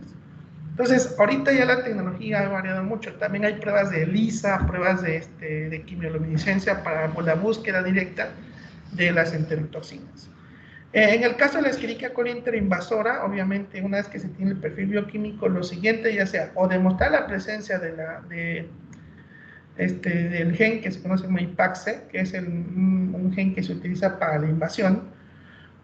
Entonces, ahorita ya la tecnología ha variado mucho. También hay pruebas de ELISA, pruebas de quimioluminiscencia para la búsqueda directa de las enterotoxinas. En el caso de la Escherichia coli interinvasora, obviamente, una vez que se tiene el perfil bioquímico, lo siguiente ya sea o demostrar la presencia del gen que se conoce como IPAXE, que es un gen que se utiliza para la invasión,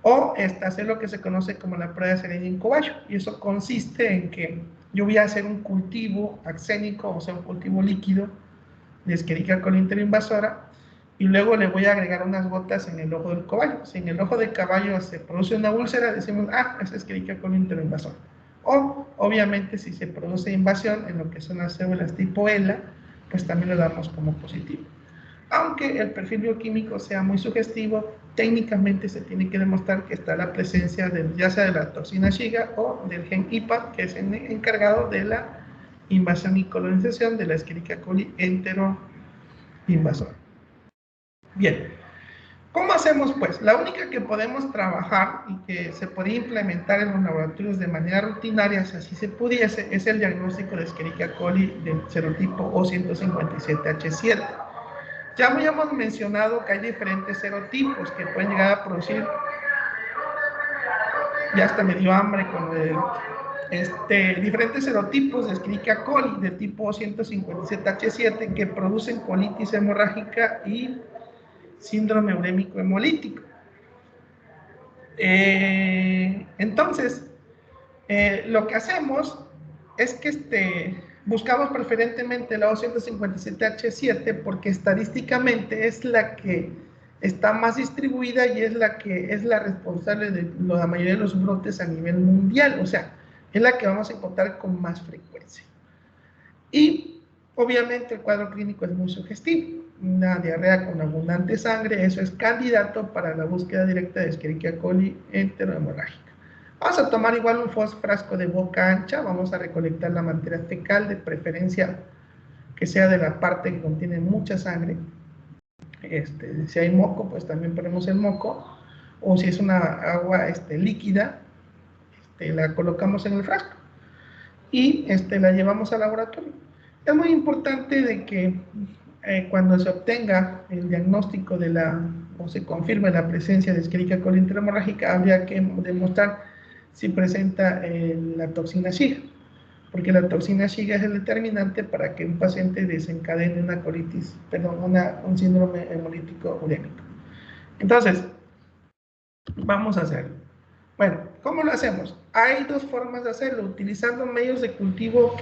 o hacer lo que se conoce como la prueba de Serena Incubation, y eso consiste en que yo voy a hacer un cultivo axénico, o sea, un cultivo líquido de Escherichia coli interinvasora, y luego le voy a agregar unas gotas en el ojo del caballo. Si en el ojo del caballo se produce una úlcera, decimos, es Escherichia coli interinvasora. O, obviamente, si se produce invasión en lo que son las células tipo ELA, pues también lo damos como positivo. Aunque el perfil bioquímico sea muy sugestivo, técnicamente se tiene que demostrar que está la presencia ya sea de la toxina Shiga o del gen IPA, que es el encargado de la invasión y colonización de la Escherichia coli enteroinvasora. Bien, ¿cómo hacemos pues? La única que podemos trabajar y que se podría implementar en los laboratorios de manera rutinaria, si así se pudiese, es el diagnóstico de Escherichia coli del serotipo O157H7. Ya habíamos mencionado que hay diferentes serotipos que pueden llegar a producir, ya hasta me dio hambre con diferentes serotipos de Escherichia coli de tipo 157H7 que producen colitis hemorrágica y síndrome urémico hemolítico. Entonces, lo que hacemos es que buscamos preferentemente la O157H7 porque estadísticamente es la que está más distribuida y es la que es la responsable de la mayoría de los brotes a nivel mundial, o sea, es la que vamos a encontrar con más frecuencia. Y obviamente el cuadro clínico es muy sugestivo. Una diarrea con abundante sangre, eso es candidato para la búsqueda directa de Escherichia coli enterohemorrágica. Vamos a tomar igual un frasco de boca ancha, vamos a recolectar la materia fecal, de preferencia que sea de la parte que contiene mucha sangre. Si hay moco, pues también ponemos el moco, o si es una agua líquida, la colocamos en el frasco y la llevamos al laboratorio. Es muy importante de que cuando se obtenga el diagnóstico o se confirme la presencia de Escherichia coli enterohemorrágica, habría que demostrar si presenta la toxina Shiga, porque la toxina Shiga es el determinante para que un paciente desencadene un síndrome hemolítico urémico. Entonces, vamos a hacerlo. Bueno, ¿cómo lo hacemos? Hay dos formas de hacerlo, utilizando medios de cultivo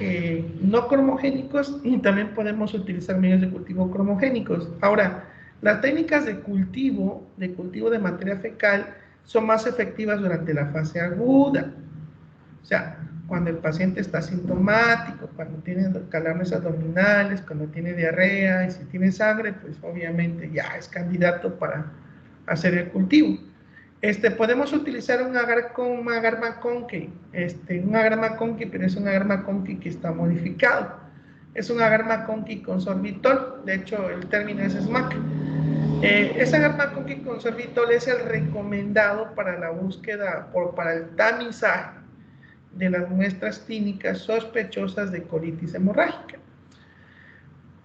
no cromogénicos y también podemos utilizar medios de cultivo cromogénicos. Ahora, las técnicas de cultivo de materia fecal son más efectivas durante la fase aguda. O sea, cuando el paciente está asintomático, cuando tiene calambres abdominales, cuando tiene diarrea y si tiene sangre, pues obviamente ya es candidato para hacer el cultivo. Podemos utilizar un agar conque, pero es un agar conque que está modificado. Es un agar conque con sorbitol, de hecho el término es SMAC. Ese agar conque con sorbitol es el recomendado para la búsqueda o para el tamizaje de las muestras clínicas sospechosas de colitis hemorrágica.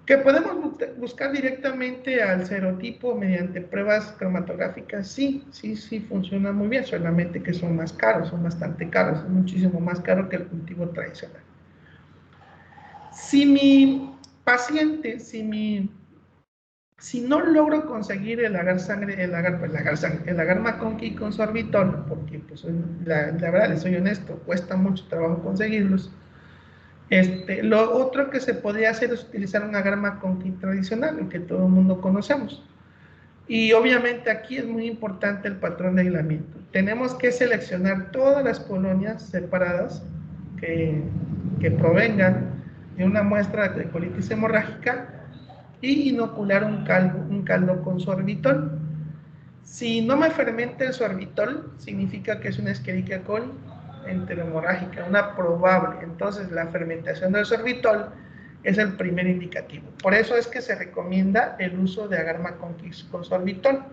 ¿Que podemos buscar directamente al serotipo mediante pruebas cromatográficas? Sí, funciona muy bien, solamente que son más caros, son bastante caros, es muchísimo más caro que el cultivo tradicional. Si mi paciente, si mi Si no logro conseguir el agar sangre, el agar McConkey con sorbitol, porque pues, la verdad, les soy honesto, cuesta mucho trabajo conseguirlos. Lo otro que se podría hacer es utilizar un agar McConkey tradicional, el que todo el mundo conocemos. Y obviamente aquí es muy importante el patrón de aislamiento. Tenemos que seleccionar todas las colonias separadas que provengan de una muestra de colitis hemorrágica y inocular un caldo con sorbitol. Si no me fermenta el sorbitol, significa que es una Escherichia coli enterohemorrágica, una probable. Entonces, la fermentación del sorbitol es el primer indicativo. Por eso es que se recomienda el uso de agar McConkey con sorbitol.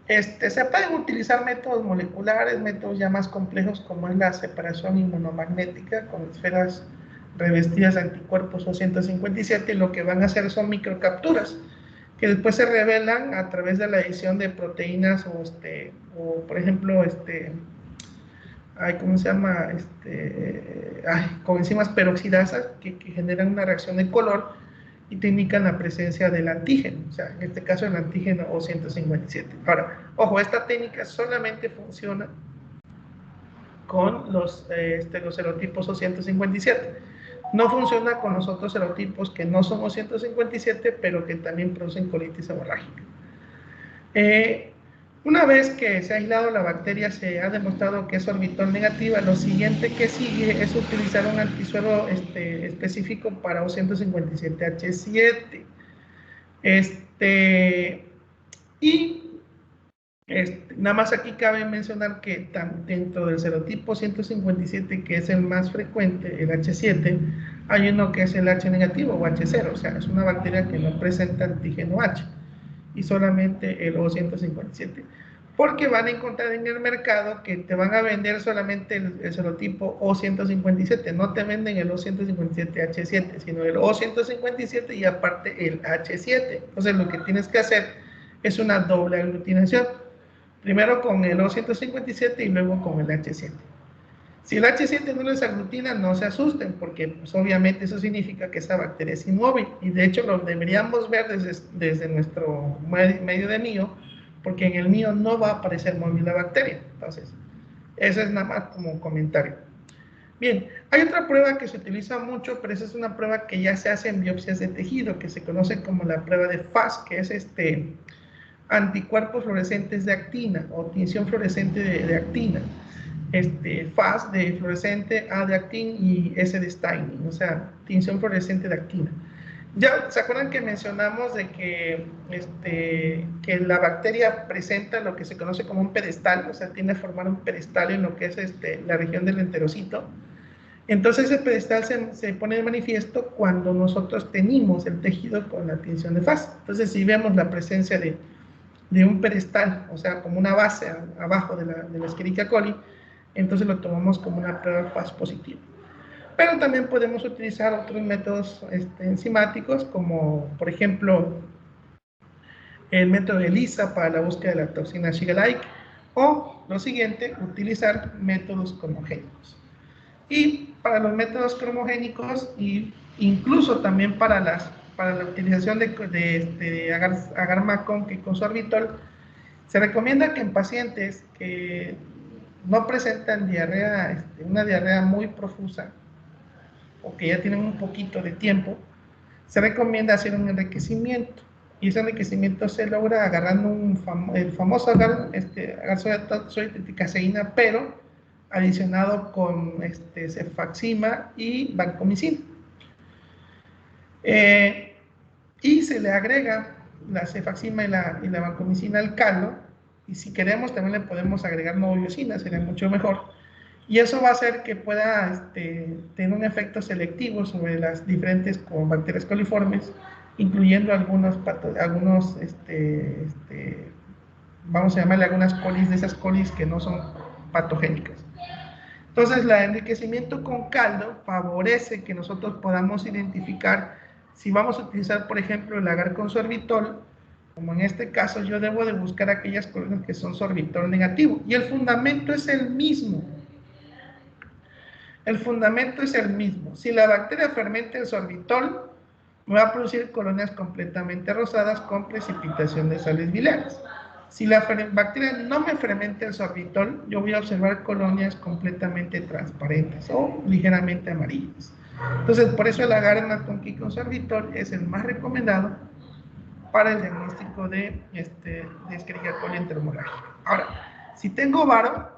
Se pueden utilizar métodos moleculares, métodos ya más complejos como es la separación inmunomagnética con esferas revestidas de anticuerpos O157, y lo que van a hacer son microcapturas que después se revelan a través de la edición de proteínas o por ejemplo, ¿cómo se llama? Con enzimas peroxidasas que generan una reacción de color y te indican la presencia del antígeno, o sea, en este caso el antígeno O157. Ahora, ojo, esta técnica solamente funciona con los serotipos O157. No funciona con los otros serotipos que no son O157, pero que también producen colitis hemorrágica. Una vez que se ha aislado la bacteria, se ha demostrado que es sorbitol negativa, lo siguiente que sigue es utilizar un antisuero específico para O157H7. Y nada más aquí cabe mencionar que dentro del serotipo 157, que es el más frecuente, el H7, hay uno que es el H negativo o H0, o sea, es una bacteria que no presenta antígeno H, y solamente el O157. Porque van a encontrar en el mercado que te van a vender solamente el serotipo O157, no te venden el O157H7, sino el O157 y aparte el H7. Entonces lo que tienes que hacer es una doble aglutinación. Primero con el O157 y luego con el H7. Si el H7 no les aglutina, no se asusten, porque pues, obviamente eso significa que esa bacteria es inmóvil, y de hecho lo deberíamos ver desde nuestro medio de mío, porque en el mío no va a aparecer móvil la bacteria. Entonces, eso es nada más como un comentario. Bien, hay otra prueba que se utiliza mucho, pero esa es una prueba que ya se hace en biopsias de tejido, que se conoce como la prueba de FAS, que es anticuerpos fluorescentes de actina o tinción fluorescente de actina. FAS de fluorescente, A de actin y S de staining, o sea, tinción fluorescente de actina. Ya, ¿se acuerdan que mencionamos de que la bacteria presenta lo que se conoce como un pedestal? O sea, tiende a formar un pedestal en lo que es la región del enterocito. Entonces ese pedestal se pone de manifiesto cuando nosotros tenimos el tejido con la tinción de FAS. Entonces, si vemos la presencia de un pedestal, o sea, como una base abajo de la Escherichia coli, entonces lo tomamos como una prueba FAS positiva. Pero también podemos utilizar otros métodos enzimáticos, como por ejemplo el método de ELISA para la búsqueda de la toxina Shiga-like, o lo siguiente, utilizar métodos cromogénicos. Y para los métodos cromogénicos, e incluso también para la utilización de agar McConkey con sorbitol, se recomienda que en pacientes que no presentan diarrea, una diarrea muy profusa, o que ya tienen un poquito de tiempo, se recomienda hacer un enriquecimiento. Y ese enriquecimiento se logra agarrando el famoso agar soy-triticaseína, pero adicionado con cefaxima y vancomicina. Y se le agrega la cefaxima y la vancomicina al caldo, y si queremos también le podemos agregar novobiosina, sería mucho mejor. Y eso va a hacer que pueda tener un efecto selectivo sobre las diferentes bacterias coliformes, incluyendo algunos vamos a llamarle algunas colis, de esas colis que no son patogénicas. Entonces, el enriquecimiento con caldo favorece que nosotros podamos identificar si vamos a utilizar, por ejemplo, el agar con sorbitol, como en este caso yo debo de buscar aquellas colonias que son sorbitol negativo. Y el fundamento es el mismo. El fundamento es el mismo. Si la bacteria fermenta el sorbitol, me va a producir colonias completamente rosadas con precipitación de sales biliares. Si la bacteria no me fermenta el sorbitol, yo voy a observar colonias completamente transparentes o ligeramente amarillas. Entonces, por eso el agar McConkey con sorbitol es el más recomendado para el diagnóstico de Escherichia coli enteromorrágica. Ahora, si tengo varo,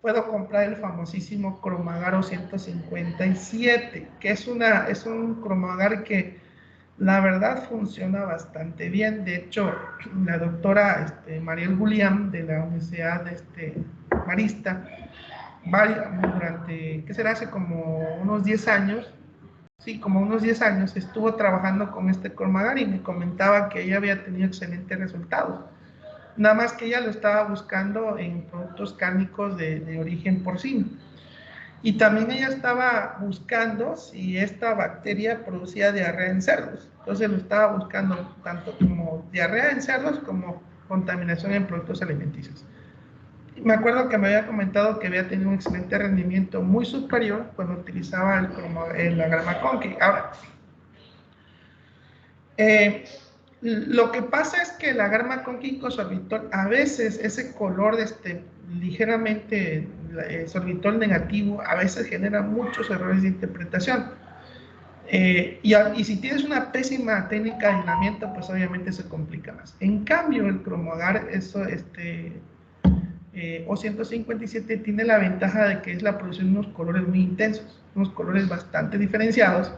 puedo comprar el famosísimo Cromagaro 157, que es un Cromagar que la verdad funciona bastante bien. De hecho, la doctora Mariel Julián de la Universidad Marista, durante, ¿qué será? Hace como unos 10 años, sí, como unos 10 años, estuvo trabajando con este Cromagar y me comentaba que ella había tenido excelentes resultados. Nada más que ella lo estaba buscando en productos cárnicos de origen porcino. Y también ella estaba buscando si esta bacteria producía diarrea en cerdos. Entonces lo estaba buscando tanto como diarrea en cerdos como contaminación en productos alimenticios. Me acuerdo que me había comentado que había tenido un excelente rendimiento muy superior cuando utilizaba el agar McConkey. Ahora, lo que pasa es que el agar McConkey con sorbitol, a veces ese color ligeramente sorbitol negativo, a veces genera muchos errores de interpretación. Y si tienes una pésima técnica de aislamiento, pues obviamente se complica más. En cambio, el cromoagar, O157 tiene la ventaja de que es la producción de unos colores muy intensos, unos colores bastante diferenciados,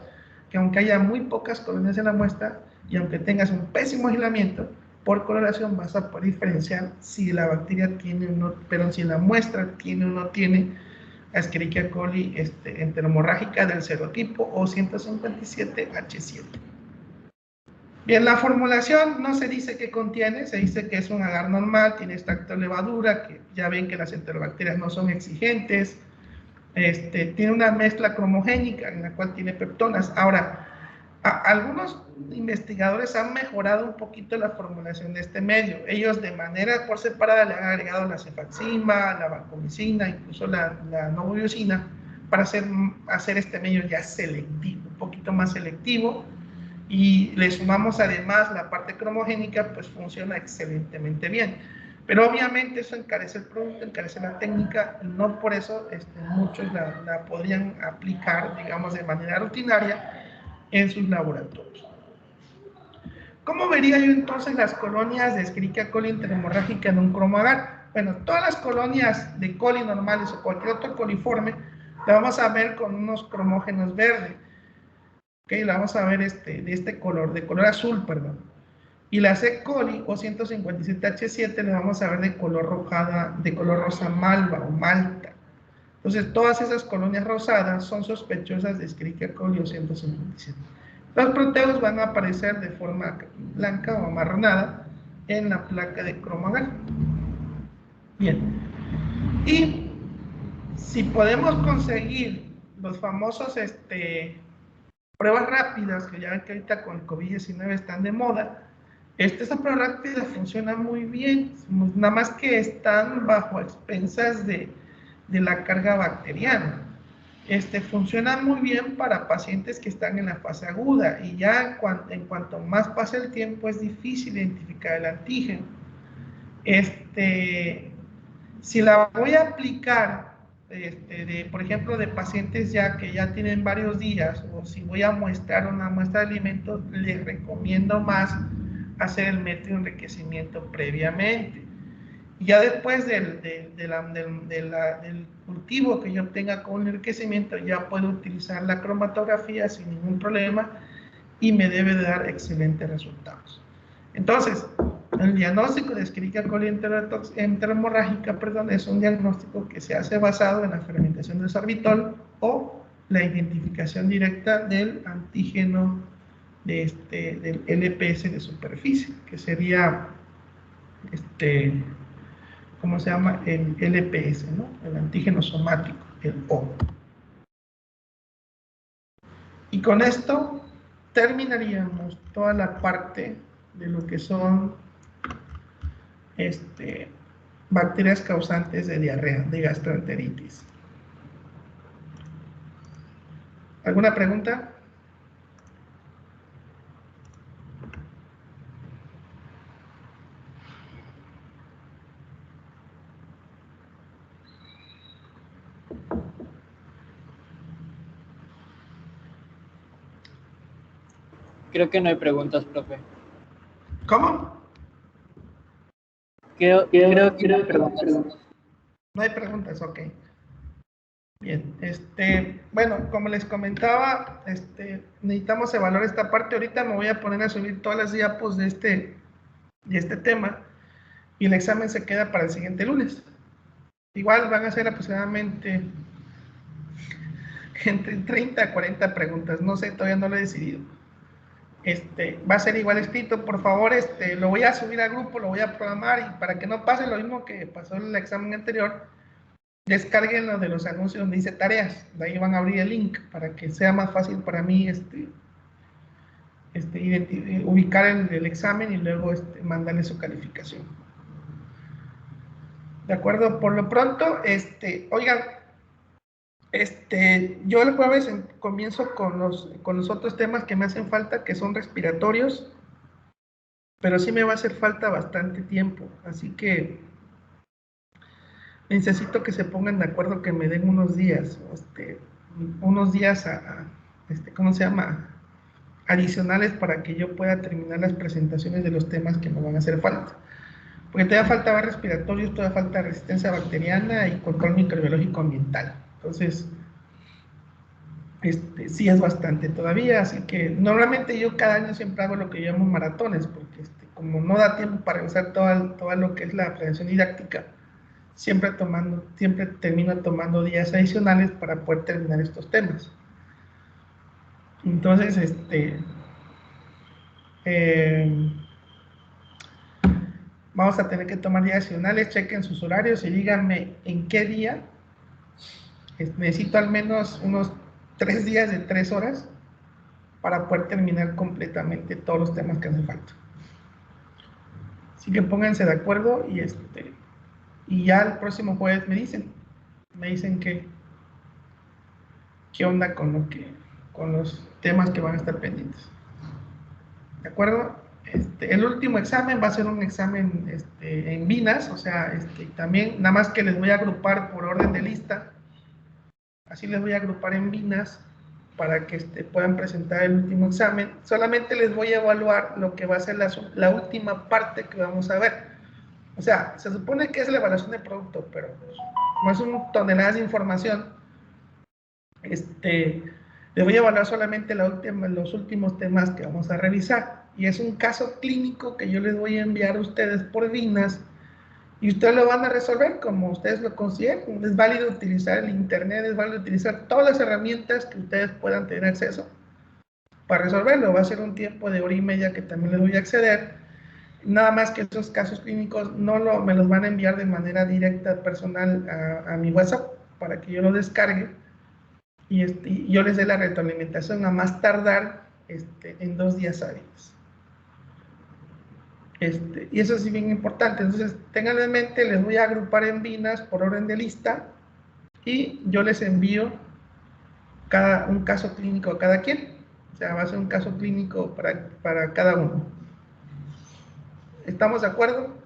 que aunque haya muy pocas colonias en la muestra y aunque tengas un pésimo aislamiento, por coloración vas a poder diferenciar si la bacteria tiene o no, pero si la muestra tiene o no tiene Escherichia coli enteromorrágica del serotipo O157H7. Bien, la formulación no se dice qué contiene, se dice que es un agar normal, tiene extracto de levadura, que ya ven que las enterobacterias no son exigentes, tiene una mezcla cromogénica en la cual tiene peptonas. Ahora, algunos investigadores han mejorado un poquito la formulación de este medio. Ellos de manera por separada le han agregado la cefaxima, la vancomicina, incluso la novobiosina, para hacer este medio ya selectivo, un poquito más selectivo, y le sumamos además la parte cromogénica, pues funciona excelentemente bien. Pero obviamente eso encarece el producto, encarece la técnica, y no por eso muchos la podrían aplicar, digamos, de manera rutinaria en sus laboratorios. ¿Cómo vería yo entonces las colonias de Escherichia coli enteromorrágica en un cromoagar? Bueno, todas las colonias de coli normales o cualquier otro coliforme la vamos a ver con unos cromógenos verdes. ¿Okay? La vamos a ver de este color, de color azul, perdón. Y la C. coli o 157H7 la vamos a ver de color rosa malva o malta. Entonces, todas esas colonias rosadas son sospechosas de Escherichia coli o 157. Los proteos van a aparecer de forma blanca o amarronada en la placa de cromoagar. Bien. Y si podemos conseguir los famosos pruebas rápidas, que ya ven que ahorita con el COVID-19 están de moda, estas pruebas rápidas funcionan muy bien, nada más que están bajo expensas de la carga bacteriana. Funcionan muy bien para pacientes que están en la fase aguda, y ya en cuanto más pasa el tiempo es difícil identificar el antígeno. Si la voy a aplicar, por ejemplo, de pacientes que ya tienen varios días, o si voy a muestrar una muestra de alimentos, les recomiendo más hacer el método de enriquecimiento previamente. Y ya después del cultivo que yo obtenga con el enriquecimiento, ya puedo utilizar la cromatografía sin ningún problema y me debe de dar excelentes resultados. Entonces, el diagnóstico de Escherichia coli enteromorrágica, es un diagnóstico que se hace basado en la fermentación del sorbitol o la identificación directa del antígeno del LPS de superficie, que sería ¿cómo se llama? El LPS, ¿no? El antígeno somático, el O. Y con esto terminaríamos toda la parte de lo que son bacterias causantes de diarrea, de gastroenteritis. ¿Alguna pregunta? Creo que no hay preguntas, profe. ¿Cómo? Creo que no hay preguntas. No hay preguntas, ok. Bien, bueno, como les comentaba, necesitamos evaluar esta parte. Ahorita me voy a poner a subir todas las diapos de este tema y el examen se queda para el siguiente lunes. Igual van a ser aproximadamente entre 30 a 40 preguntas, no sé, todavía no lo he decidido. Va a ser igual escrito, por favor, lo voy a subir al grupo, lo voy a programar y para que no pase lo mismo que pasó en el examen anterior, descarguen lo de los anuncios donde dice tareas, de ahí van a abrir el link para que sea más fácil para mí ubicar el examen y luego mandarle su calificación. ¿De acuerdo? Por lo pronto, oigan, yo el jueves comienzo con los otros temas que me hacen falta, que son respiratorios, pero sí me va a hacer falta bastante tiempo, así que necesito que se pongan de acuerdo, que me den unos días, ¿cómo se llama? Adicionales para que yo pueda terminar las presentaciones de los temas que me van a hacer falta. Porque todavía falta respiratorios, todavía falta resistencia bacteriana y control microbiológico ambiental. Entonces, sí es bastante todavía, así que normalmente yo cada año siempre hago lo que yo llamo maratones, porque como no da tiempo para revisar todo lo que es la planeación didáctica, siempre termino tomando días adicionales para poder terminar estos temas. Entonces, vamos a tener que tomar días adicionales, chequen sus horarios y díganme en qué día. Necesito al menos unos 3 días de 3 horas para poder terminar completamente todos los temas que hacen falta. Así que pónganse de acuerdo y ya el próximo jueves me dicen qué onda con los temas que van a estar pendientes. ¿De acuerdo? El último examen va a ser un examen en binas, o sea, también nada más que les voy a agrupar por orden de lista. Así les voy a agrupar en binas para que puedan presentar el último examen. Solamente les voy a evaluar lo que va a ser la última parte que vamos a ver. O sea, se supone que es la evaluación de producto, pero como es un toneladas de información, les voy a evaluar solamente los últimos temas que vamos a revisar. Y es un caso clínico que yo les voy a enviar a ustedes por binas y ustedes lo van a resolver como ustedes lo consideren. Es válido utilizar el internet, es válido utilizar todas las herramientas que ustedes puedan tener acceso para resolverlo. Va a ser un tiempo de 1h30 que también les voy a acceder. Nada más que esos casos clínicos me los van a enviar de manera directa, personal, a mi WhatsApp para que yo lo descargue y yo les dé la retroalimentación a más tardar en 2 días hábiles. Y eso es bien importante. Entonces, ténganlo en mente, les voy a agrupar en binas por orden de lista y yo les envío un caso clínico a cada quien. O sea, va a ser un caso clínico para cada uno. ¿Estamos de acuerdo?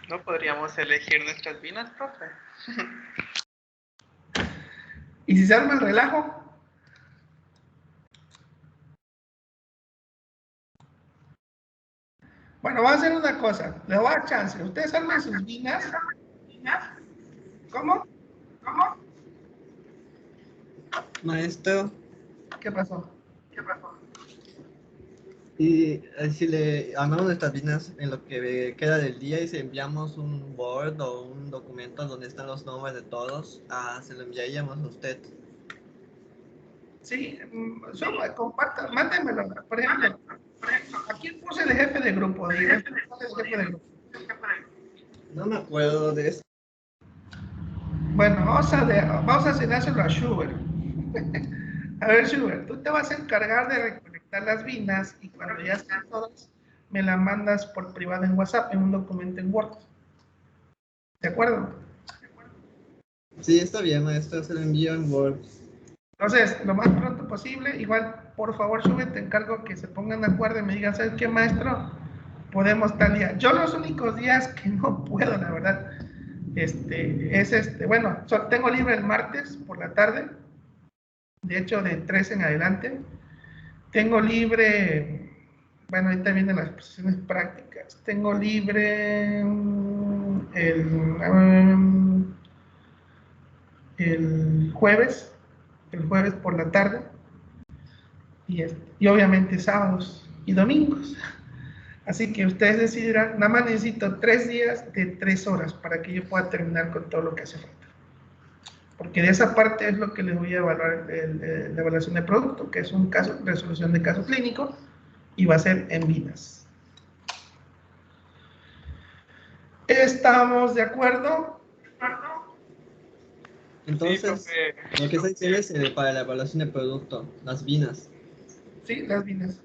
¿No podríamos elegir nuestras binas, profe? ¿Y si se arma el relajo? Bueno, vamos a hacer una cosa. Les voy a dar chance. Ustedes arman sus binas. ¿Cómo? Maestro, ¿Qué pasó? y si le armamos nuestras binas en lo que queda del día y si enviamos un Word o un documento donde están los nombres de todos, se lo enviaríamos a usted. Sí, compartan, mándenmelo. Por ejemplo, ¿a quién puse de jefe de grupo? No me acuerdo de eso. Bueno, vamos a enseñárselo a Schubert. A ver, Schubert, tú te vas a encargar de recolectar las binas y cuando ya estén todas, me las mandas por privado en WhatsApp, en un documento en Word. ¿De acuerdo? Sí, está bien, maestro, se lo envío en Word. Entonces, lo más pronto posible, igual, por favor, Schubert, te encargo que se pongan de acuerdo y me digan, ¿sabes qué, maestro? Podemos tal día. Yo los únicos días que no puedo, la verdad, Bueno, tengo libre el martes por la tarde, de hecho de 3 en adelante. Tengo libre, bueno, ahorita vienen las posiciones prácticas. Tengo libre el jueves por la tarde, y obviamente sábados y domingos. Así que ustedes decidirán. Nada más necesito 3 días de 3 horas para que yo pueda terminar con todo lo que hace falta. Porque de esa parte es lo que les voy a evaluar la evaluación de producto, que es un caso, resolución de caso clínico, y va a ser en vidas. ¿Estamos de acuerdo? Entonces, Sí, profe. lo que está diciendo es para la evaluación de producto, las vinas. Sí, las vidas.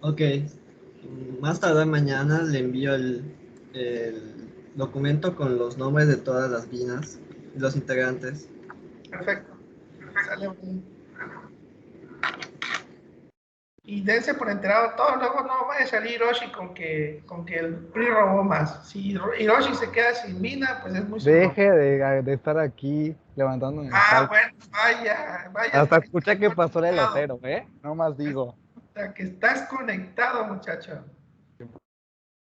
Ok, más tarde mañana le envío el documento con los nombres de todas las vinas y los integrantes. Perfecto. Sale bien. Y dense por enterado todo, luego no vaya a salir Hiroshi con que el PRI robó más. Si Hiroshi se queda sin mina, pues es muy su Deje de estar aquí levantándome Ah, falta. bueno, vaya, Hasta hasta que escuché estás que pasó el conectado. elotero, No más digo. Hasta que estás conectado, muchacho.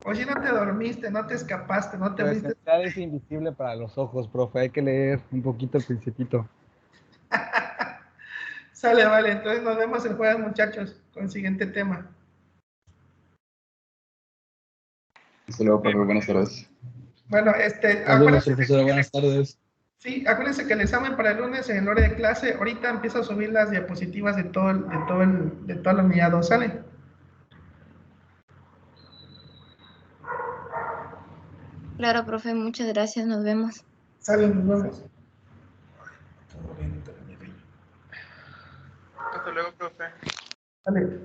O si no te dormiste, no te escapaste, no te Lo fuiste. esencial es invisible para los ojos, profe. Hay que leer un poquito el principito. Sale, vale, entonces nos vemos el jueves, muchachos, con el siguiente tema. Hasta luego, profe. Buenas tardes. Bueno, Nos vemos, acuérdense, profesora. Buenas tardes. sí, acuérdense que el examen para el lunes en el hora de clase, ahorita empiezo a subir las diapositivas de toda la unidad 2, ¿sale? Claro, profe, muchas gracias, nos vemos. Sale, nos vemos. Hasta luego, profe. Sale.